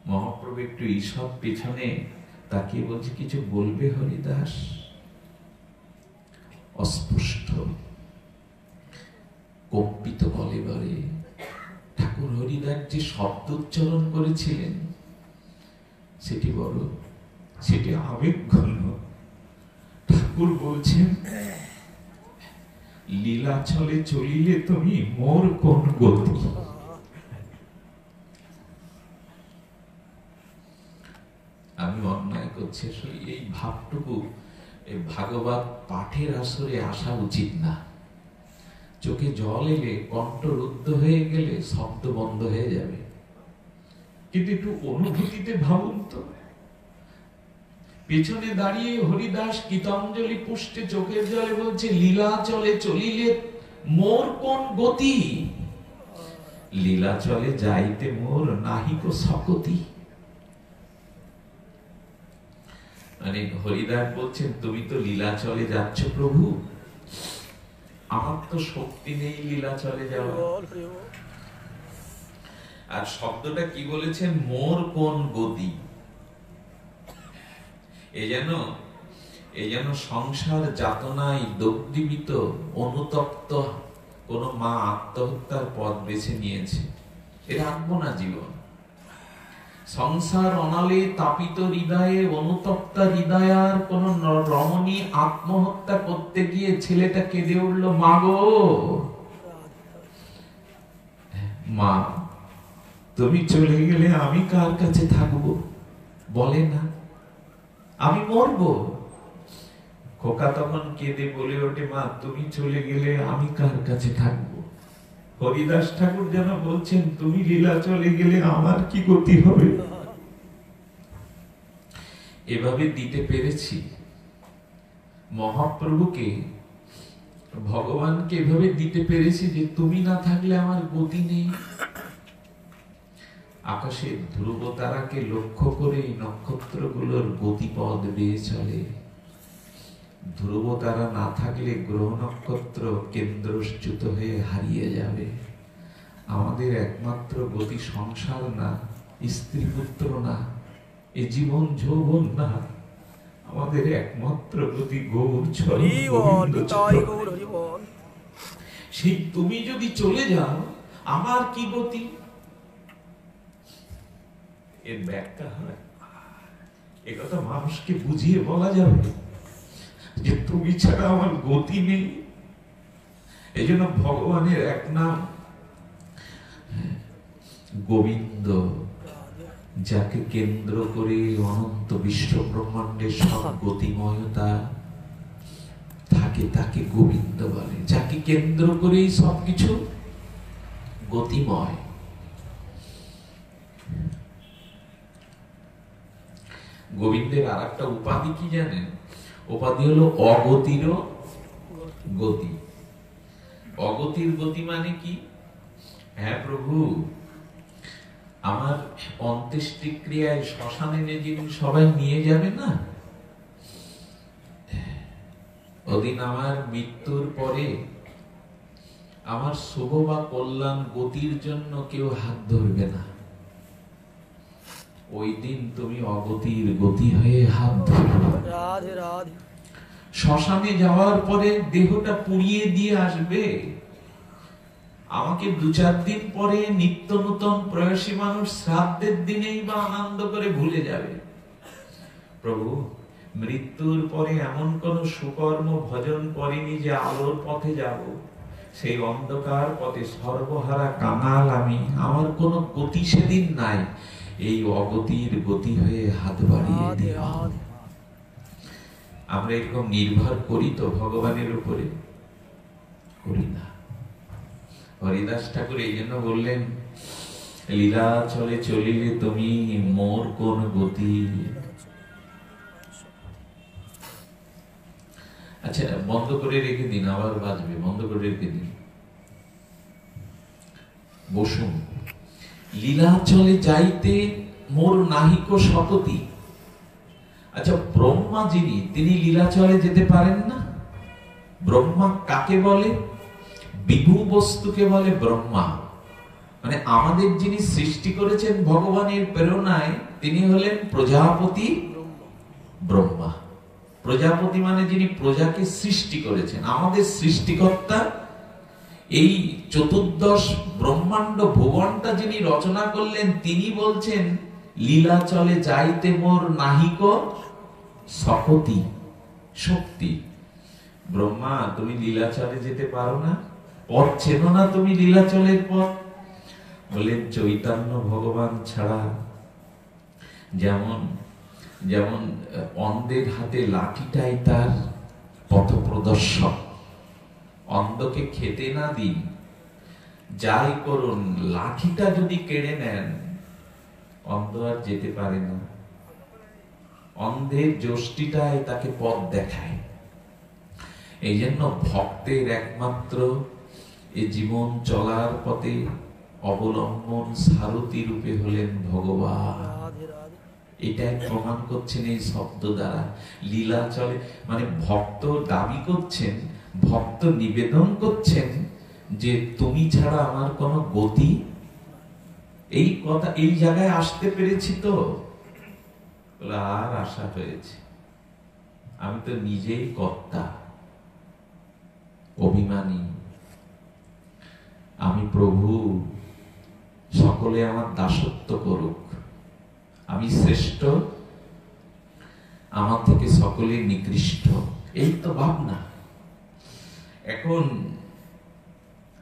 মহাপ্রভু একটু ঈষৎ পেছনে তাকিয়ে বলছে, কিছু বলবে হরিদাস? অস্পষ্ট কম্পিত বলে বলে ঠাকুর হরিদাস যে শব্দ উচ্চারণ করেছিলেন সেটি আবেগঘন। ঠাকুর বলছেন, লীলাচলে চলিলে তুমি মোর কোন গতি। আমি অন্যায় করছি, এই ভাবটুকু ভাগবত পাঠের আসরে আসা উচিত না। চোখে জল এলে, কণ্ঠ রুদ্ধ হয়ে গেলে শব্দ বন্ধ হয়ে যাবে। কিন্তু একটু অনুভূতিতে ভাবুন তো, পেছনে দাঁড়িয়ে হরিদাস গীতাঞ্জলি পুষ্টে চোখের জলে বলছে, লীলা চলে চলিলে মোর কোন গতি। লীলা চলে যাইতে মোর নাহিক সকতি। মানে হরিদাস বলছেন, তুমি তো লীলা চলে যাচ্ছ প্রভু, আমার তো শক্তি নেই লীলা চলে যাওয়া। আর শব্দটা কি বলেছেন? মোর কোন গতি। এ যেন সংসার যাতনায় দগ্ধীভূত অনুতপ্ত কোন মা আত্মহত্যার পথ বেছে নিয়েছে। এ রাখবো না জীবন। সংসার অনালে তাপিত হৃদয়ে, অনুতপ্তা হৃদয়ার কোন রমণী আত্মহত্যা করতে গিয়ে ছেলেটা কেঁদে উঠল, মা গো, মা তুমি চলে গেলে আমি কার কাছে থাকবো? বলে না, আমি মরবো। খোকা তখন কেঁদে বলে ওঠে, মা তুমি চলে গেলে আমি কার কাছে থাকবো? হরিদাস ঠাকুর যেন বলছেন, তুমি লীলা চলে গেলে আমার কি গতি হবে? এভাবে দিতে পেরেছি মহাপ্রভুকে, ভগবানকে এভাবে দিতে পেরেছি যে তুমি না থাকলে আমার গতি নেই। আকাশের ধ্রুব তারাকে লক্ষ্য করে নক্ষত্রগুলোর গতিপথ বেয়ে চলে। ধ্রুব তারা না থাকলে গ্রহ নক্ষত্র কেন্দ্রচ্যুত হয়ে হারিয়ে যাবে। আমাদের একমাত্র গতি সংসার না, স্ত্রী পুত্র না, এ জীবন যৌবন না, আমাদের একমাত্র গতি গৌর চরণ গোবিন্দ চরণ। সেই তুমি যদি চলে যাও, আমার কি গতি? এর ব্যাখ্যা হয়, এ কথা মানুষকে বুঝিয়ে বলা যাবে যে তুমি ছাড়া আমার গতি নেই। এই জন্য ভগবানের এক নাম গোবিন্দ, যাকে কেন্দ্র করে অনন্ত বিশ্ব ব্রহ্মাণ্ডের সব গতিময়তা থাকে, তাকে গোবিন্দ বলে। যাকে কেন্দ্র করেই সবকিছু গতিময়। গোবিন্দের আর একটা উপাধি কি জানেন? উপাধি হলো অগতির গতি। অগতির গতি মানে কি? হ্যাঁ প্রভু, আমার অন্ত্যেষ্টিক্রিয়ায় শ্মশানে যেদিন সবাই নিয়ে যাবে না, ওদিন আমার মৃত্যুর পরে আমার শুভ বা কল্যাণ গতির জন্য কেউ হাত ধরবে না। ওই দিন তুমি অগতির গতি হয়ে হাত ধরবে। শ্মশানে যাওয়ার পরে দেহটা পুড়িয়ে দিয়ে আসবে। আমাকে 2-4 দিন পরে নিত্য নূতন প্রয়াসী মানুষ শ্রাদ্ধের দিনেই বা আনন্দ করে ভুলে যাবে। প্রভু, মৃত্যুর পরে এমন কোন সুকর্ম ভজন করিনি যে আলোর পথে যাব, সেই অন্ধকার পথে সর্বহারা কাঙাল আমি, আমার কোন গতি সেদিন নাই, এই অগতির গতি হয়ে হাত বাড়িয়ে দিও। আমরা এরকম নির্ভর করি তো ভগবানের উপরে? করি না। হরিদাস ঠাকুর এই জন্য বললেন, লীলা চলে চলিলে তুমি মোর কোন গতি। আচ্ছা, বন্ধ করে রেখে দিন, আবার বাজবে, বন্ধ করে রেখে দিন। বসুন। লীলা চলে যাইতে মোর নাহিক শততি। আচ্ছা, ব্রহ্মা যিনি, তিনি লীলা চলে যেতে পারেন না? ব্রহ্মা কাকে বলে? বিভু বস্তুকে বলে ব্রহ্মা। মানে আমাদের যিনি সৃষ্টি করেছেন ভগবানের প্রেরণায়, তিনি হলেন প্রজাপতি ব্রহ্মা। প্রজাপতি মানে যিনি প্রজাকে সৃষ্টি করেছেন, আমাদের সৃষ্টিকর্তা। এই চতুর্দশ ব্রহ্মাণ্ড ভুবনটা যিনি রচনা করলেন, তিনি বলছেন লীলা চলে যাইতে মোর নাহিক শক্তি। শক্তি। ব্রহ্মা, তুমি লীলা চলে যেতে পারো না? পথ চেনো না তুমি লীলাচলের পথ? বলেন চৈতন্য ভগবান ছাড়া যেমন যেমন অন্ধের হাতে লাঠিটাই তার পথ প্রদর্শক। অন্ধকে খেতে না দিন, যাই করুন, লাঠিটা যদি কেড়ে নেন, অন্ধ আর যেতে পারে না। অন্ধের যষ্টিটাই তাকে পথ দেখায়। এই জন্য ভক্তের একমাত্র এই জীবন চলার পথে অবলম্বন সারথী রূপে হলেন ভগবান। এটাই প্রমাণ করছেন এই শব্দ দ্বারা। লীলা চলে মানে ভক্ত দাবি করছেন, ভক্ত নিবেদন করছেন যে তুমি ছাড়া আমার কোনো গতি। এই কথা, এই জায়গায় আসতে পেরেছি তো আর আশা হয়েছে। আমি তো নিজেই কর্তা, অভিমানী। আমি প্রভু, সকলে আমার দাসত্ব করুক, আমি শ্রেষ্ঠ, আমার থেকে সকলে নিকৃষ্ট, এই তো ভাবনা। এখন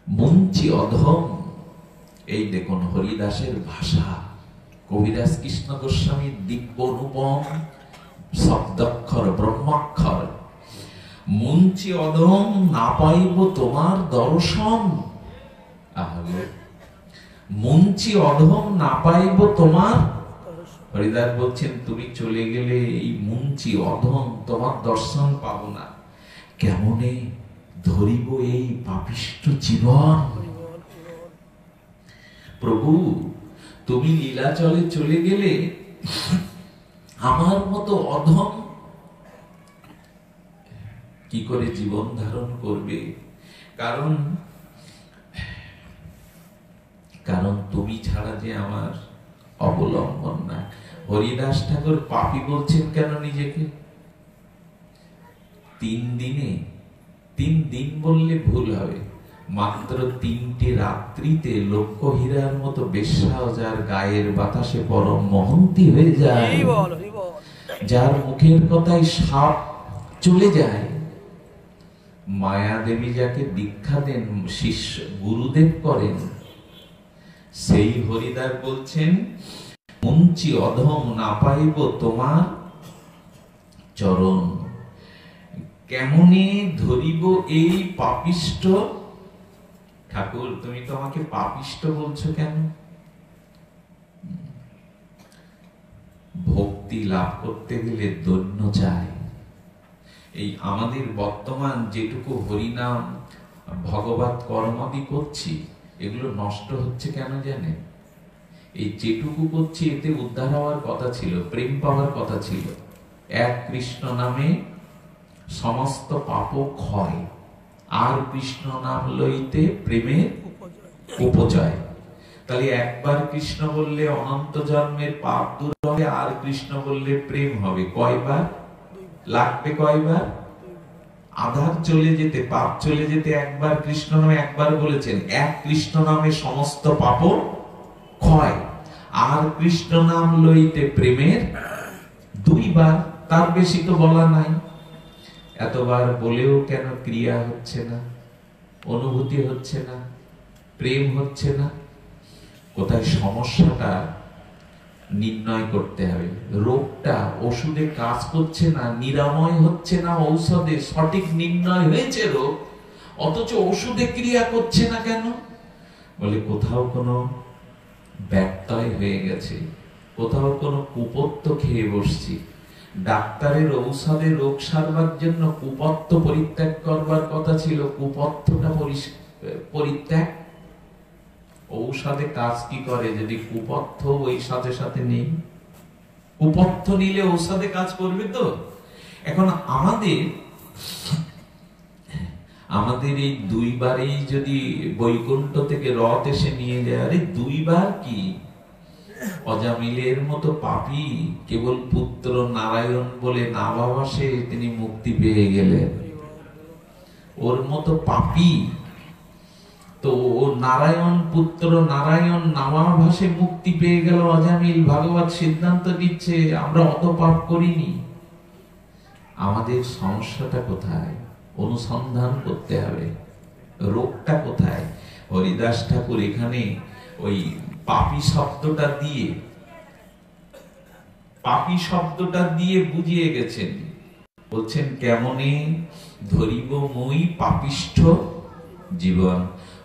মুঞ্চি অধম, এই দেখুন হরিদাসের ভাষা। কবিরাজ কৃষ্ণ গোস্বামীর দিব্য অনুপম শব্দাক্ষর, ব্রহ্মাক্ষর। মুঞ্চি অধম না পাইব তোমার দর্শন। মুঞ্চি অধম না পাইব তোমার। হরিদাস বলছেন তুমি চলে গেলে এই মুঞ্চি অধম, তোমার দর্শন পাবো না। কেমনে ধরিব এই পাপিষ্ঠ জীবন? প্রভু, তুমি লীলাচলে চলে গেলে আমার মতো অধম কি করে জীবন ধারণ করবে? কারণ তুমি ছাড়া যে আমার অবলম্বন না। হরিদাস ঠাকুর পাপী বলছেন কেন নিজেকে? 3 দিনে, 3 দিন বললে ভুল হবে, মাত্র 3টি রাত্রিতে লক্ষ হীরার মতো বেশ্যাও যার গায়ের বাতাসে পরম মহন্তী হয়ে যায়, যার মুখের কথায় সাপ চলে যায়, মায়া দেবী যাকে দীক্ষা দেন, শিষ্য গুরুদেব করেন, সেই হরিদাস বলছেন মুঞ্চি অধম না পাইব তোমার চরণ। কেমনে ধরিব এই পাপিষ্ঠ? ঠাকুর, তুমি তো আমাকে পাপিষ্ঠ বলছো কেন? ভক্তি লাভ করতে গেলে দৈন্য চাই। এই আমাদের বর্তমান যেটুকু হরিনাম ভগবত কর্মাদি করছি, এগুলো নষ্ট হচ্ছে কেন জানেন? এই যেটুকু করছি এতে উদ্ধার হওয়ার কথা ছিল, প্রেম পাওয়ার কথা ছিল। এক কৃষ্ণ নামে সমস্ত পাপ ক্ষয়, আর কৃষ্ণ নাম লইতে প্রেমের উপজয়। তাহলে একবার কৃষ্ণ বললে অনন্ত জন্মের পাপ দূর হবে, আর কৃষ্ণ বললে প্রেম হবে। কয়বার লাগবে? কয়বার? আধার চলে যেতে, পাপ চলে যেতে একবার কৃষ্ণ নামে একবার বলেছেন, এক কৃষ্ণ নামে সমস্ত পাপ ক্ষয়। আর কৃষ্ণ নাম লইতে প্রেমের দুইবার, তার বেশি তো বলা নাই। এতবার বলেও কেন ক্রিয়া হচ্ছে না, অনুভূতি হচ্ছে না, প্রেম হচ্ছে না? কোথায় সমস্যাটা নির্ণয় করতে হবে। রোগটা ওষুধে কাজ করছে না, নিরাময় হচ্ছে না ঔষধে, সঠিক নির্ণয় হয়েছে রোগ, অথচ ওষুধে ক্রিয়া করছে না কেন? বলে কোথাও কোনো ব্যত্যয় হয়ে গেছে, কোথাও কোনো কুপত্য খেয়ে বসছি। ডাক্তারের ঔষধে রোগ সারবার জন্য কুপত্য পরিত্যাগ করবার কথা ছিল, কুপত্থটা পরিত্যাগ। ঔষধে কাজ কি করে যদি কুপথ্য ওই সাথে সাথে নেই? কুপথ্য নিলে ঔষধে কাজ করবে তো? এখন আমাদের এই দুইবারেই যদি বৈকুণ্ঠ থেকে রথ এসে নিয়ে যায়, আরে দুইবার কি? অজামিলের মতো পাপী কেবল পুত্র নারায়ণ বলে নাভাবাসে তিনি মুক্তি পেয়ে গেলেন। ওর মতো পাপী তো নারায়ণ পুত্র নারায়ণ নামাভাসে মুক্তি পেয়ে গেল অজামিল। ভাগবত সিদ্ধান্ত দিচ্ছে আমরা অত পাপ করিনি। আমাদের সমস্যাটা কোথায় অনুসন্ধান করতে হবে, রোগটা কোথায়? হরিদাস ঠাকুর এখানে ওই পাপী শব্দটা দিয়ে বুঝিয়ে গেছেন। বলছেন কেমনে ধরিব মই পাপিষ্ঠ জীবন।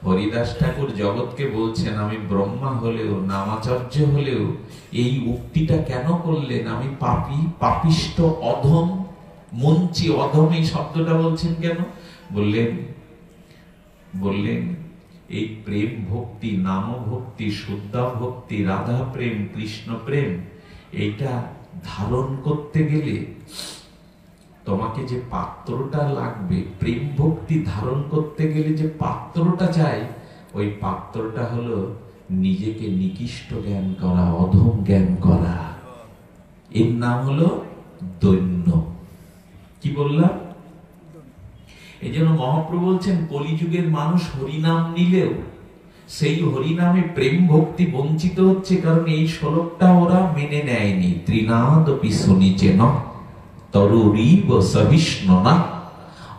হরিদাস ঠাকুর জগৎকে বলছেন আমি ব্রহ্মা হলেও নামাচার্য হলেও এই উক্তিটা কেন করলেন? আমি পাপী, পাপিষ্ঠ, অধম, মঞ্চি, অধম, এই শব্দটা বলছেন কেন? বললেন এই প্রেম ভক্তি, নাম ভক্তি, শুদ্ধা ভক্তি, রাধা প্রেম, কৃষ্ণ প্রেম, এইটা ধারণ করতে গেলে তোমাকে যে পাত্রটা লাগবে, প্রেম ভক্তি ধারণ করতে গেলে যে পাত্রটা চাই, ওই পাত্রটা হলো নিজেকে নিকৃষ্ট জ্ঞান করা, অধম জ্ঞান করা। এর নাম হলো দৈন্য। কি বললাম? এই জন্য মহাপ্রভু বলছেন কলিযুগের মানুষ হরিনাম নিলেও সেই হরিনামে প্রেম ভক্তি বঞ্চিত হচ্ছে, কারণ এই শ্লোকটা ওরা মেনে নেয়নি। ত্রিনাদপি শুনিচেন তরুরীব সহিষ্ণুনা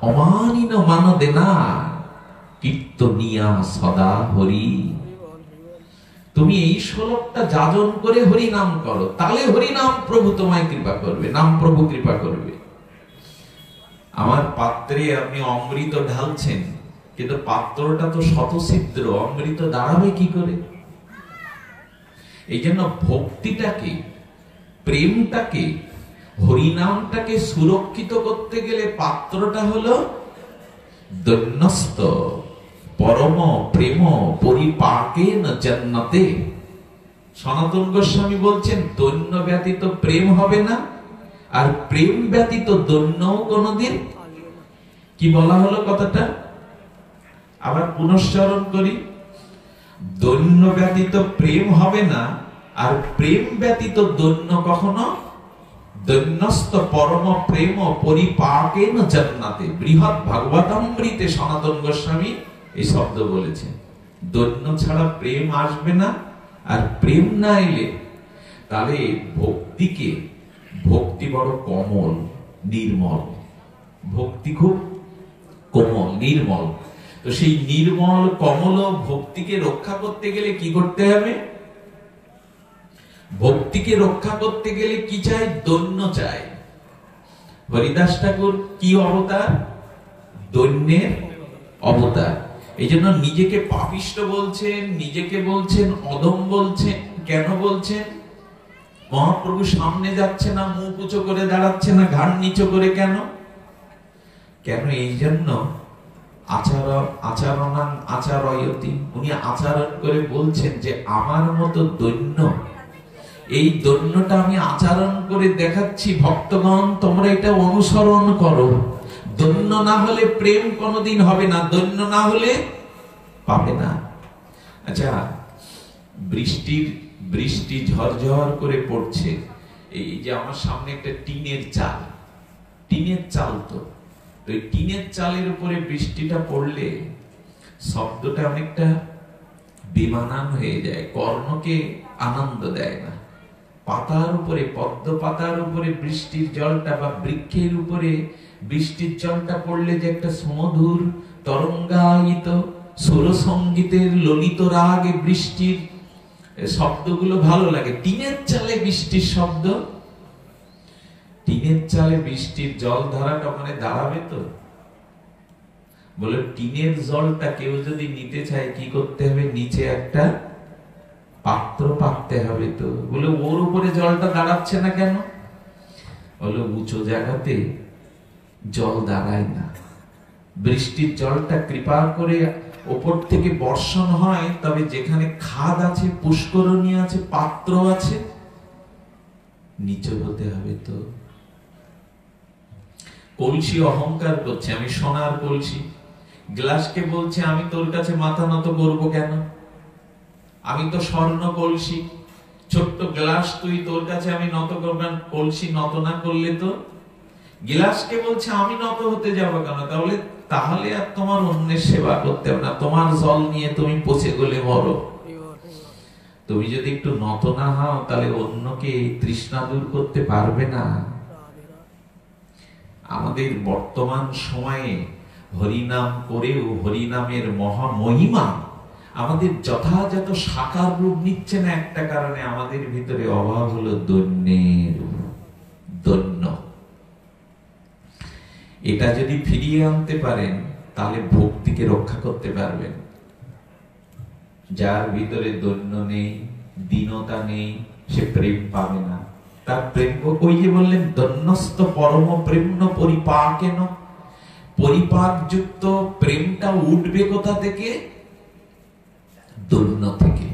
অমানিন মানদেনা কীর্তনিয়া সদা হরি। তুমি এই শ্লোকটা যাজন করে হরিনাম করো, তাহলে হরিনাম প্রভু তোমায় কৃপা করবে, নাম প্রভু কৃপা করবে। আমার পাত্রে আপনি অমৃত ঢালছেন, কিন্তু পাত্রটা তো শতছিদ্র, অমৃত দাঁড়াবে কি করে? এই জন্য ভক্তিটাকে, প্রেমটাকে, হরিনামটাকে সুরক্ষিত করতে গেলে পাত্রটা হলো দৈন্যস্ত পরম প্রেম পরিপাকেন জান্নাতে। সনাতন গোস্বামী বলছেন দৈন্য ব্যতীত প্রেম হবে না, আর প্রেম ব্যতীত দৈন্যও কোনদিন। কি বলা হলো কথাটা? আবার পুনশ্চরণ করি, দৈন্য ব্যতীত প্রেম হবে না, আর প্রেম ব্যতীত দৈন্য কখনো। দৈন্যস্ত পরম প্রেম পরিপাকেন জান্নাতে। বৃহৎ ভাগবতামৃতে সনাতন গোস্বামী এই শব্দ বলেছেন। দৈন্য ছাড়া প্রেম আসবে না, আর প্রেম না এলে তাহলে ভক্তিকে, ভক্তি বড় কমল নির্মল, ভক্তি খুব কোমল নির্মল। তো সেই নির্মল কমল ভক্তিকে রক্ষা করতে গেলে কি করতে হবে? ভক্তিকে রক্ষা করতে গেলে কি চাই? দৈন্য চাই। হরিদাস ঠাকুর কি অবতার? দৈন্যের অবতার। এই জন্য নিজেকে পাপিষ্ঠ বলছেন, নিজেকে বলছেন অধম বলছেন। কেন বলছেন? মহাপ্রভু সামনে যাচ্ছে না, মুখ উঁচু করে দাঁড়াচ্ছে না, ঘাড় নিচু করে। কেন? এই জন্য আচারয়তি, উনি আচরণ করে বলছেন যে আমার মতো দৈন্য, এই দৈন্যটা আমি আচরণ করে দেখাচ্ছি, ভক্তগণ তোমরা এটা অনুসরণ করো। দৈন্য না হলে প্রেম কোনোদিন হবে না, দৈন্য না হলে পাবে না। আচ্ছা, বৃষ্টি ঝরঝর করে পড়ছে, এই যে আমার সামনে একটা টিনের চাল তো তো এই টিনের চালের উপরে বৃষ্টিটা পড়লে শব্দটা অনেকটা বেমানান হয়ে যায়, কর্ণকে আনন্দ দেয় না। পাতার উপরে, পদ্ম পাতার উপরে বৃষ্টির জলটা বা বৃক্ষের উপরে বৃষ্টির জলটা পড়লে যে একটা সুমধুর তরঙ্গায়িত সুরসঙ্গীতের ললিত রাগে বৃষ্টির শব্দগুলো ভালো লাগে। টিনের চালে বৃষ্টির শব্দ, টিনের চালে বৃষ্টির জল ধারাটা মানে দাঁড়াবে তো? বলে টিনের জলটা কেউ যদি নিতে চায় কি করতে হবে? নিচে একটা পাত্র পাততে হবে তো। বলে ওর উপরে জলটা দাঁড়াচ্ছে না কেন? বলে উঁচু জায়গাতে জল দাঁড়ায় না। বৃষ্টির জলটা কৃপা করে ওপর থেকে বর্ষণ হয়, তবে যেখানে খাদ আছে, পুষ্করণী আছে, পাত্র আছে, নিচে হতে হবে তো। কলসি অহংকার করছে, আমি সোনার কলসি। গ্লাসকে বলছে আমি তোর কাছে মাথা নত করবো কেন? আমি তো স্বর্ণ কলসি, ছোট্ট গ্লাস তুই, তোর কাছে আমি নত করবেন? কলসি নত না করলে তো। গ্লাসকে বলছে আমি নত হতে যাবো কেন? তাহলে আর তোমার অন্যের সেবা করতে হবে না, তোমার জল নিয়ে তুমি পচে গলে মরো। তুমি যদি একটু নত না হও তাহলে অন্যকে তৃষ্ণা দূর করতে পারবে না। আমাদের বর্তমান সময়ে হরিনাম করেও হরিনামের মহা মহিমা আমাদের যথাযথ সাকার রূপ নিচ্ছে না একটা কারণে, আমাদের ভিতরে অভাব হলো দৈন্যের। দৈন্য এটা যদি ফিরিয়ে আনতে পারেন তাহলে ভক্তিকে রক্ষা করতে পারবেন। যার ভিতরে দৈন্য নেই, দীনতা নেই, সে প্রেম পাবে না। তার প্রেম ওই যে বললেন দৈন্যস্ত পরম প্রেম্ন পরিপাকেন, পরিপাক যুক্ত প্রেমটা উঠবে কোথা থেকে? দৈন্য থেকে।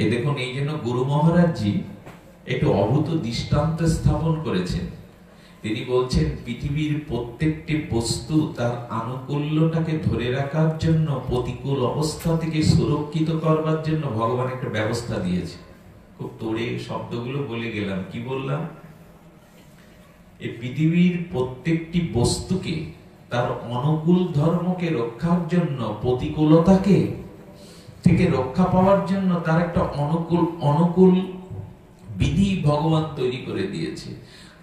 এই দেখুন, এই জন্য গুরু মহারাজজি একটু অভূত দৃষ্টান্ত স্থাপন করেছেন। তিনি বলছেন পৃথিবীর প্রত্যেকটি বস্তু তার আনুকূল্যটাকে ধরে রাখার জন্য, প্রতিকূল অবস্থা থেকে সুরক্ষিত করবার জন্য ভগবান একটা ব্যবস্থা দিয়েছে। খুব তোড়ে শব্দগুলো বলে গেলাম। কি বললাম? এই পৃথিবীর প্রত্যেকটি বস্তুকে তার অনুকূল ধর্মকে রক্ষার জন্য, প্রতিকূলতাকে থেকে রক্ষা পাওয়ার জন্য তার একটা অনুকূল বিধি ভগবান তৈরি করে দিয়েছে।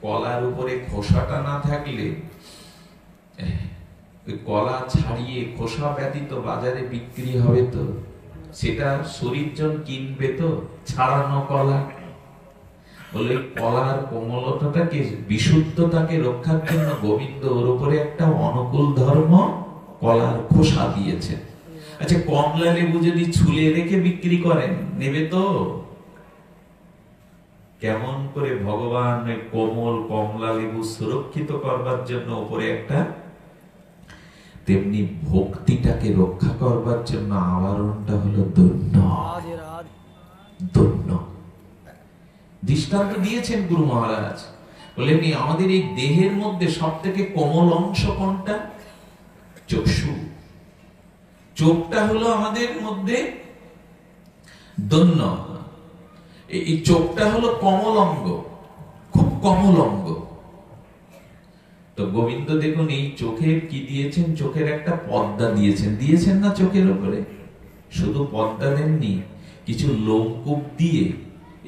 কলার উপরে খোসাটা না থাকলে, কলা ছাড়িয়ে খোসা ব্যতীত বাজারে বিক্রি হবে তো? সেটা শরীরজন কিনবে তো? ছাড়ানো কলা। বলে কলার কোমলতাটাকে, বিশুদ্ধতাকে রক্ষার জন্য গোবিন্দ ওর উপরে একটা অনুকূল ধর্ম কলার খোসা দিয়েছে। আচ্ছা, কমলা লেবু যদি ছুলে রেখে বিক্রি করেন, নেবে তো? কেমন করে ভগবান ওই কোমল কমলা লেবু সুরক্ষিত করবার জন্য উপরে একটা, তেমনি ভক্তিটাকে রক্ষা করবার জন্য আবরণটা হলো দৈন্য। দৈন্য দৃষ্টান্ত দিয়েছেন গুরু মহারাজ। বলেন আমাদের এই দেহের মধ্যে সব থেকে কোমল অংশ কোনটা? চক্ষু। চোখটা হলো আমাদের মধ্যে দৈন্য। এই চোখটা হলো কমল অঙ্গ, খুব কমল অঙ্গ। তো গোবিন্দ দেখুন এই চোখের কি দিয়েছেন? চোখের একটা পর্দা দিয়েছেন। দিয়েছেন না চোখের উপরে? শুধু পর্দা দেননি, কিছু লোমকূপ দিয়ে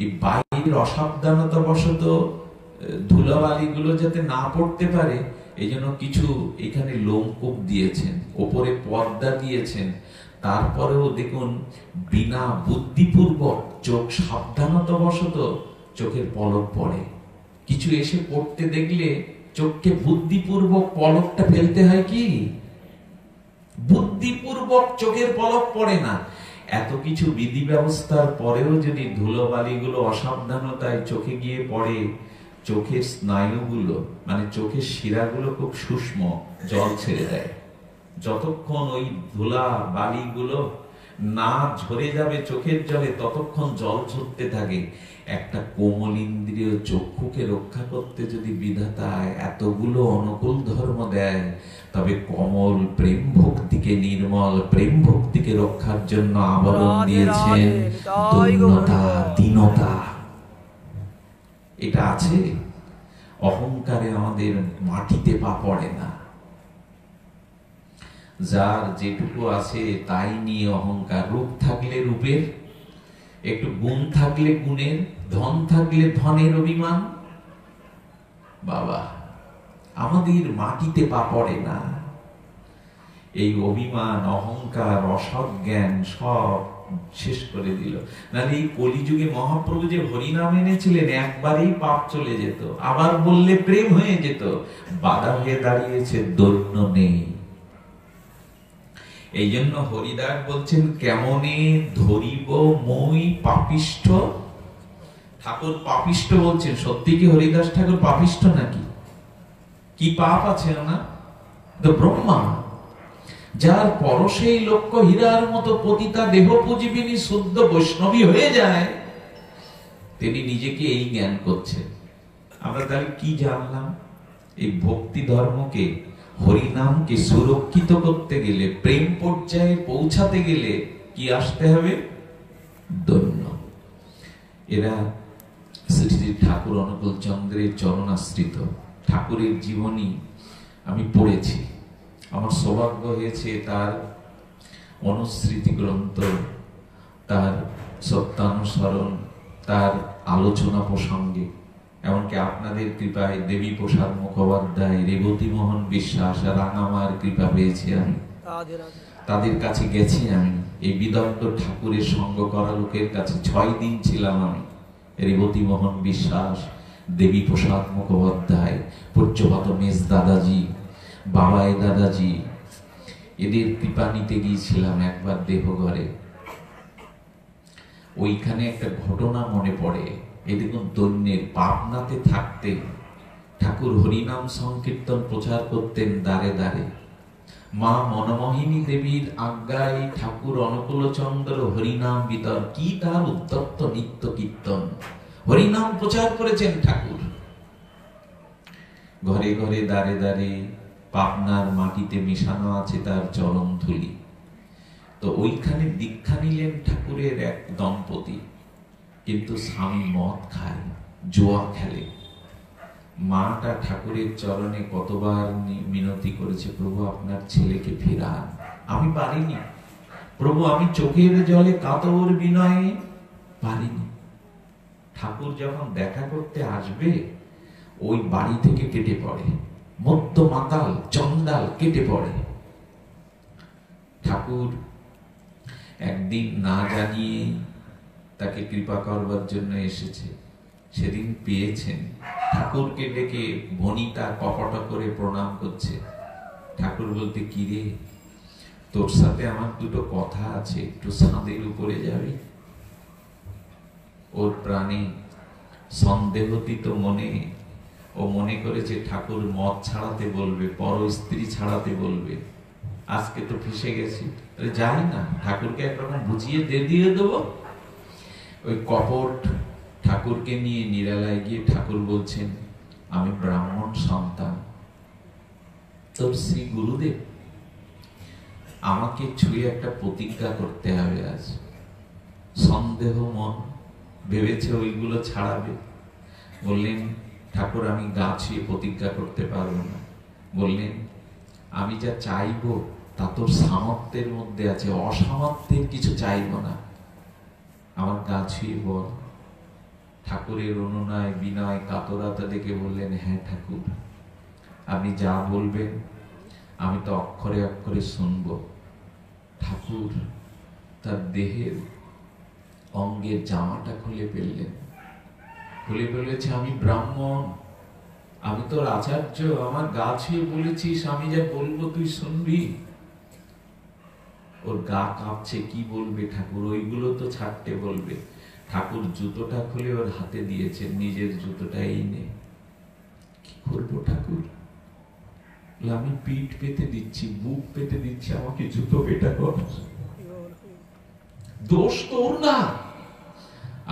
এই বাইরের অসাবধানতা বশত ধুলাবালিগুলো যাতে না পড়তে পারে এই জন্য কিছু এখানে লোমকূপ দিয়েছেন, ওপরে পর্দা দিয়েছেন। তারপরেও দেখুন বিনা বুদ্ধিপূর্বক চোখ সাবধানতা বশত চোখের পলক পড়ে। কিছু এসে পড়তে দেখলে চোখকে বুদ্ধিপূর্বক পলকটা ফেলতে হয়। কি বুদ্ধিপূর্বক চোখের পলক পড়ে না। এত কিছু বিধি ব্যবস্থার পরেও যদি ধুলোবালিগুলো অসাবধানতায় চোখে গিয়ে পড়ে, চোখের স্নায়ুগুলো মানে চোখের শিরাগুলো খুব সূক্ষ্ম, জল ছেড়ে দেয়। যতক্ষণ ওই ধুলা বালিগুলো না ঝরে যাবে চোখের জলে, ততক্ষণ জল ঝরতে থাকে। একটা কোমল ইন্দ্রিয় চক্ষুকে রক্ষা করতে যদি বিধাতা এতগুলো অনুকূল ধর্ম দেয়, তবে কমল প্রেম ভক্তিকে, নির্মল প্রেম ভক্তিকে রক্ষার জন্য আবরণ দিয়েছেন দৈন্যতা, দীনতা। এটা আছে। অহংকারে আমাদের মাটিতে পা পড়ে না। যার যেটুকু আছে তাই নিয়ে অহংকার, রূপ থাকলে রূপের, একটু গুণ থাকলে গুণের, ধন থাকলে ধনের অভিমান। বাবা, আমাদের মাটিতে পা পড়ে না। এই অভিমান, অহংকার, অসৎ জ্ঞান সব শেষ করে দিল। নাহলে এই কলিযুগে মহাপ্রভু যে হরিনাম এনেছিলেন, একবারেই পাপ চলে যেত, আবার বললে প্রেম হয়ে যেত। বাধা হয়ে দাঁড়িয়েছে দৈন্য নেই। এই জন্য হরিদাস বলছেন, কেমনে ধরিব মই পাপিষ্ঠ। ঠাকুর পাপিষ্ঠ বলছেন। সত্যি কি হরিদাস ঠাকুর পাপিষ্ঠ নাকি? কি পাপ আছে না? ব্রহ্মা, যার পরশেই লক্ষ্য হীরার মতো পতিতা দেহোপজীবিনী শুদ্ধ বৈষ্ণবী হয়ে যায়, তিনি নিজেকে এই জ্ঞান করছেন। আমরা তাহলে কি জানলাম? এই ভক্তি ধর্মকে, হরিনামকে সুরক্ষিত করতে গেলে, প্রেম পর্যায়ে পৌঁছাতে গেলে কি আসতে হবে? দৈন্য। এরা শ্রী শ্রী ঠাকুর অনুকূল চন্দ্রের চরণাশ্রিত। ঠাকুরের জীবনী আমি পড়েছি, আমার সৌভাগ্য হয়েছে তার অনুস্মৃতি গ্রন্থ, তার সত্যানুসরণ, তার আলোচনা প্রসঙ্গে, এমনকি আপনাদের কৃপায় দেবী প্রসাদ মুখোপাধ্যায়, রেবতী মোহন বিশ্বাস, রাঙামার কৃপা পেয়েছি আমি। তাদের কাছে গেছি আমি। এই বিদগ্ধ ঠাকুরের সঙ্গ করা লোকের কাছে 6 দিন ছিলাম আমি। রেবতী মোহন বিশ্বাস, দেবী প্রসাদ মুখোপাধ্যায়, পূজ্যপাত মেজ দাদাজি, বাবাই দাদাজি, এদের কৃপা নিতে গিয়েছিলাম একবার দেহঘরে। ওইখানে একটা ঘটনা মনে পড়ে। এই দেখুন, দৈন্যের পাবনাতে থাকতে ঠাকুর হরিনাম সংকীর্তন প্রচার করতেন দ্বারে দ্বারে। মা মনমোহিনী দেবীর আজ্ঞায় ঠাকুর অনুকূলচন্দ্র হরিনাম বিতর, কি তার উদ্যত্ত নিত্য কীর্তন, হরিনাম প্রচার করেছেন ঠাকুর। ঘরে ঘরে দ্বারে দ্বারে পাবনার মাটিতে মিশানো আছে তার চরণ ধুলি। তো ওইখানে দীক্ষা নিলেন ঠাকুরের এক দম্পতি, কিন্তু স্বামী মদ খায়, জুয়া খেলে। মাটা ঠাকুরের চরণে কতবার মিনতি করেছে, প্রভু আপনার ছেলেকে ফেরান। আমি পারিনি প্রভু, আমি চোখের জলে কাতর বিনয়ে পারিনি। ঠাকুর যখন দেখা করতে আসবে, ওই বাড়ি থেকে কেটে পড়ে, মদ্য মাতাল চন্ডাল কেটে পড়ে। ঠাকুর একদিন না জানিয়ে তাকে কৃপা করবার জন্য এসেছে, সেদিন পেয়েছেন। ঠাকুরকে ডেকে বনিতা কপট করে প্রণাম করছে। ঠাকুর বলতে, কি রে, তোর সাথে আমার দুটো কথা আছে, একটু ছাদের উপরে যাবি? ওর প্রাণে সন্দেহতীত মনে ও মনে করেছে ঠাকুর মদ ছাড়াতে বলবে, পর স্ত্রী ছাড়াতে বলবে। আজকে তো ফেসে গেছি, যাই না, ঠাকুরকে একরকম বুঝিয়ে দিয়ে দেবো। ওই কপট ঠাকুরকে নিয়ে নিরালায় গিয়ে ঠাকুর বলছেন, আমি ব্রাহ্মণ সন্তান, তোর শ্রী গুরুদেব আমাকে ছুঁয়ে একটা প্রতিজ্ঞা করতে হবে আজ। সন্দেহ মন ভেবেছে ওইগুলো ছাড়াবে। বললেন, ঠাকুর আমি গা ছুঁয়ে প্রতিজ্ঞা করতে পারবো না। বললেন, আমি যা চাইবো তা তোর সামর্থ্যের মধ্যে আছে, অসামর্থ্যের কিছু চাইবো না, আমার গা ছুঁয়ে বল। ঠাকুরের অনুনয় বিনয় কাতরতা দেখে বললেন, হ্যাঁ ঠাকুর, আপনি যা বলবেন আমি তো অক্ষরে অক্ষরে শুনব। ঠাকুর তার দেহের অঙ্গের জামাটা খুলে ফেললেন, খুলে বলেছে, আমি ব্রাহ্মণ, আমি তোর আচার্য, আমার গা ছুঁয়ে বলেছিস, আমি যা বলবো তুই শুনবি। ওর গা কাঁপছে, কি বলবে ঠাকুর, ওইগুলো তো ছাড়তে বলবে। ঠাকুর জুতোটা খুলে ওর হাতে দিয়েছেন, নিজের জুতোটাই নে। কি করবো ঠাকুর? আমি পিঠ পেতে দিচ্ছি, বুক পেতে দিচ্ছি, আমাকে জুতো পেটা কর। দোষ তোর না,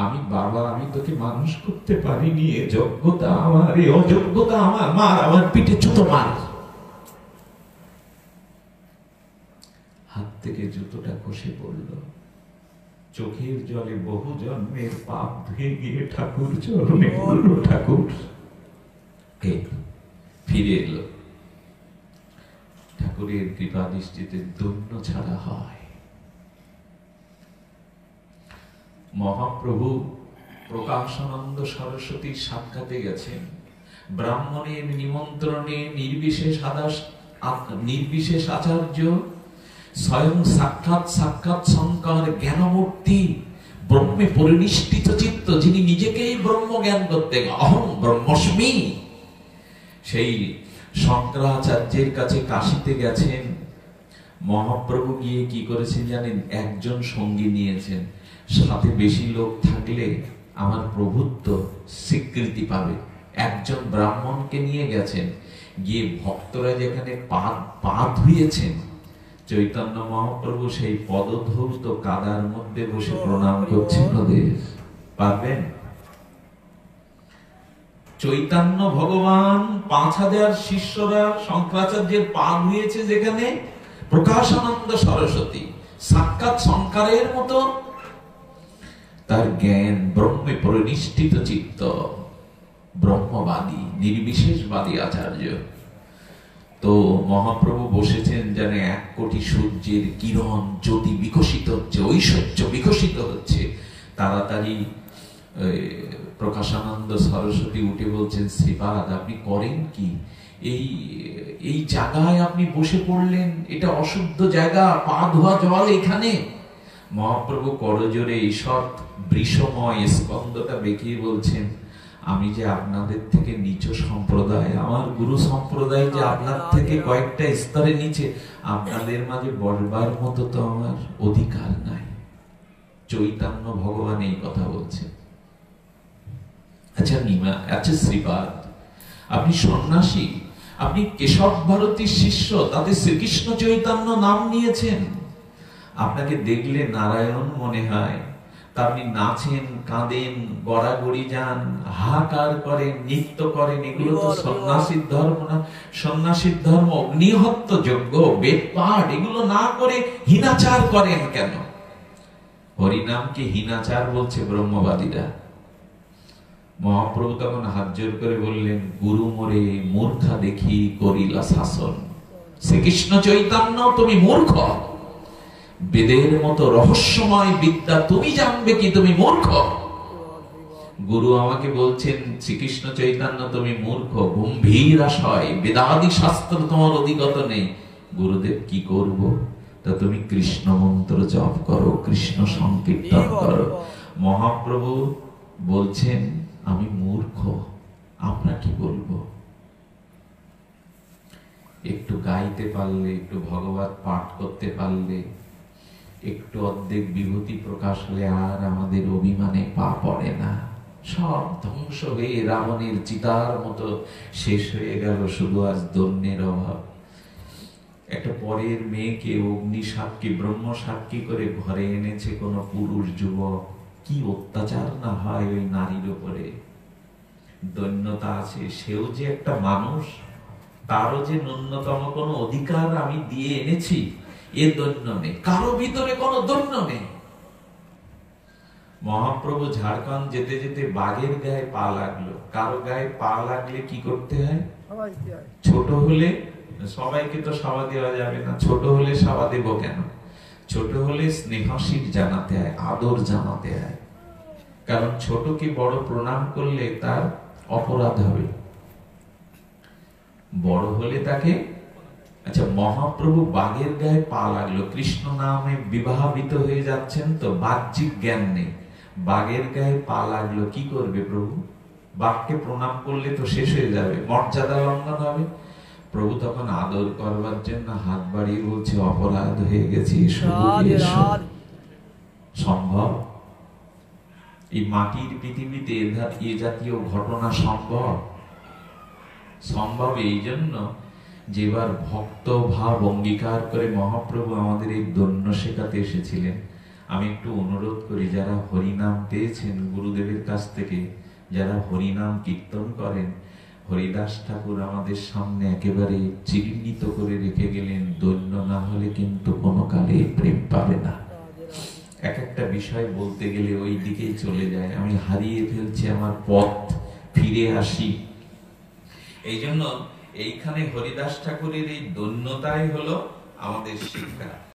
আমি বাবা, আমি তোকে মানুষ করতে পারিনি, এ যোগ্যতা আমার, এ অযোগ্যতা আমার, মার, আমার পিঠে জুতো মার। হাত থেকে জুতোটা খসে পড়ল। চোখের জলে বহু জন্মের পাপ ধুয়ে গিয়ে ঠাকুর চরণে পড়ল। ঠাকুর ফিরে এলো। ঠাকুরের কৃপা দৃষ্টিতে দৈন্য ছাড়া হয়। মহাপ্রভু প্রকাশানন্দ সরস্বতীর সাক্ষাতে গেছেন। ব্রাহ্মণের নিমন্ত্রণে নির্বিশেষ আচার্য স্বয়ং সাক্ষাৎ শঙ্কর জ্ঞানমূর্তি, ব্রহ্মে পরিনিষ্ঠিত চিত্ত, যিনি নিজেকেই ব্রহ্ম জ্ঞান করতেন, অহং ব্রহ্মস্মি, সেই শঙ্করাচার্যের কাছে কাশীতে গেছেন। মহাপ্রভু গিয়ে কি করেছেন জানেন? একজন সঙ্গী নিয়েছেন। সাথে বেশি লোক থাকলে আমার প্রভুত্ব স্বীকৃতি পাবে। একজন ব্রাহ্মণকে নিয়ে গেছেন। গিয়ে ভক্তরা যেখানে পা ধুয়েছেন, চৈতন্য মহাপ্রভু সেই পদধৌত কাদার মধ্যে বসে প্রণাম করছেন। ওদের পারবেন? চৈতন্য ভগবান 5000 শিষ্যরা শঙ্করাচার্যের পা ধুয়েছে যেখানে, প্রকাশানন্দ সরস্বতী সাক্ষাৎ শঙ্করের মতো তার জ্ঞান, ব্রহ্মে পরিনিষ্ঠিত চিত্ত, ব্রহ্মবাদী নির্বিশেষবাদী আচার্য। তো মহাপ্রভু বসেছেন যেন 1 কোটি সূর্যের কিরণ জ্যোতি বিকশিত হচ্ছে, ঐশ্বর্য বিকশিত হচ্ছে। তাড়াতাড়ি প্রকাশানন্দ সরস্বতী উঠে বলছেন, শ্রীপাদ আপনি করেন কি? এই জায়গায় আপনি বসে পড়লেন, এটা অশুদ্ধ জায়গা, পা ধোয়া জল এখানে। মহাপ্রভু করজোরে ঈশ্বর বৃষময় স্কন্ধটা বেঁকিয়ে বলছেন, আমি যে আপনাদের থেকে নিচ সম্প্রদায়, আমার গুরু সম্প্রদায় যে আপনার থেকে কয়েকটা স্তরে নিচে, আপনাদের মাঝে বলবার মতো তো আমার অধিকার নাই। চৈতন্য ভগবান এই কথা বলছে। আচ্ছা শ্রীপাদ, আপনি সন্ন্যাসী, আপনি কেশব ভারতীর শিষ্য, তাতে শ্রীকৃষ্ণ চৈতন্য নাম নিয়েছেন। আপনাকে দেখলে নারায়ণ মনে হয়, তা আপনি নাচেন, কাঁদেন, গড়াগড়ি যান, হাহাকার করেন, নৃত্য করেন, এগুলো তো সন্ন্যাসীর ধর্ম না। সন্ন্যাসীর ধর্ম অগ্নিহত্য যজ্ঞ, বেদ পাঠ, এগুলো না করে হীনাচার করেন কেন? হরিনামকে হীনাচার বলছে ব্রহ্মবাদীরা। মহাপ্রভু তখন হাত জোর করে বললেন, গুরু মোরে মূর্খা দেখি করিলা শাসন। শ্রীকৃষ্ণ চৈতন্য তুমি মূর্খ, বেদের মতো রহস্যময় বিদ্যা তুমি জানবে কি? তুমি মূর্খ। গুরু আমাকে বলছেন, শ্রীকৃষ্ণ চৈতন্য তুমি মূর্খ, গম্ভীর আশয়, বেদাদি শাস্ত্র তোমার অধিগত নেই। গুরুদেব কি করব? তা তুমি কৃষ্ণ মন্ত্র জপ করো, কৃষ্ণ সংকীর্তন করো। মহাপ্রভু বলছেন, আমি মূর্খ, আমরা কি বলবো? একটু গাইতে পারলে, একটু ভগবত পাঠ করতে পারলে, একটু অর্ধেক বিভূতি প্রকাশ হলে আর আমাদের অভিমানে পা পড়ে না। সব ধ্বংস হয়ে রাবণের চিতার মতো শেষ হয়ে গেল, শুধু আজ দৈন্যের অভাব। একটা পরের মেয়েকে অগ্নি সাক্ষী, ব্রহ্ম সাক্ষী করে ঘরে এনেছে কোন পুরুষ যুবক, কি অত্যাচার না হয় ওই নারীর উপরে। দৈন্যতা আছে, সেও যে একটা মানুষ, তারও যে ন্যূনতম কোনো অধিকার আমি দিয়ে এনেছি, এ দৈন্য নেই, কারো ভিতরে কোনো দৈন্য নেই। মহাপ্রভু ঝাড়খণ্ড যেতে যেতে বাঘের গায়ে পা লাগলো। কারো গায়ে পা লাগলে কি করতে হয়? ছোট হলে সবাইকে তো সাবা দেওয়া যাবে না, ছোট হলে সাবা দেব কেন? ছোট হলে স্নেহশীল জানাতে হয়, আদর জানাতে হয়। কারণ ছোটকে বড় প্রণাম করলে তার অপরাধ হবে, বড় হলে তাকে। আচ্ছা, মহাপ্রভু বাঘের গায়ে পা লাগলো, কৃষ্ণ নামে বিবাহিত হয়ে যাচ্ছেন, তো বাহ্যিক জ্ঞান নেই, বাঘের গায়ে পা লাগলো, কি করবে প্রভু? বাঘকে প্রণাম করলে তো শেষ হয়ে যাবে, মর্যাদা লঙ্ঘন হবে। প্রভু তখন আদর করবার জন্য হাত বাড়িয়ে বলছে, অপরাধ হয়ে গেছে, সম্ভব? এই মাটির পৃথিবীতে এ জাতীয় ঘটনা সম্ভব? সম্ভব এই জন্য যেবার ভক্ত ভাব অঙ্গীকার করে মহাপ্রভু আমাদের এই দৈন্য শেখাতে এসেছিলেন। আমি একটু অনুরোধ করি, যারা হরিনাম পেয়েছেন গুরুদেবের কাছ থেকে, যারা হরিনাম কীর্তন করেন, হরিদাস ঠাকুর আমাদের সামনে একেবারে চিহ্নিত করে রেখে গেলেন, দৈন্য না হলে কিন্তু কোনো কালে প্রেম পাবে না। এক একটা বিষয় বলতে গেলে ওই দিকেই চলে যায়, আমি হারিয়ে ফেলছি আমার পথ, ফিরে আসি। এই জন্য এইখানে হরিদাস ঠাকুরের এই দৈন্যতাই হলো আমাদের শিক্ষা।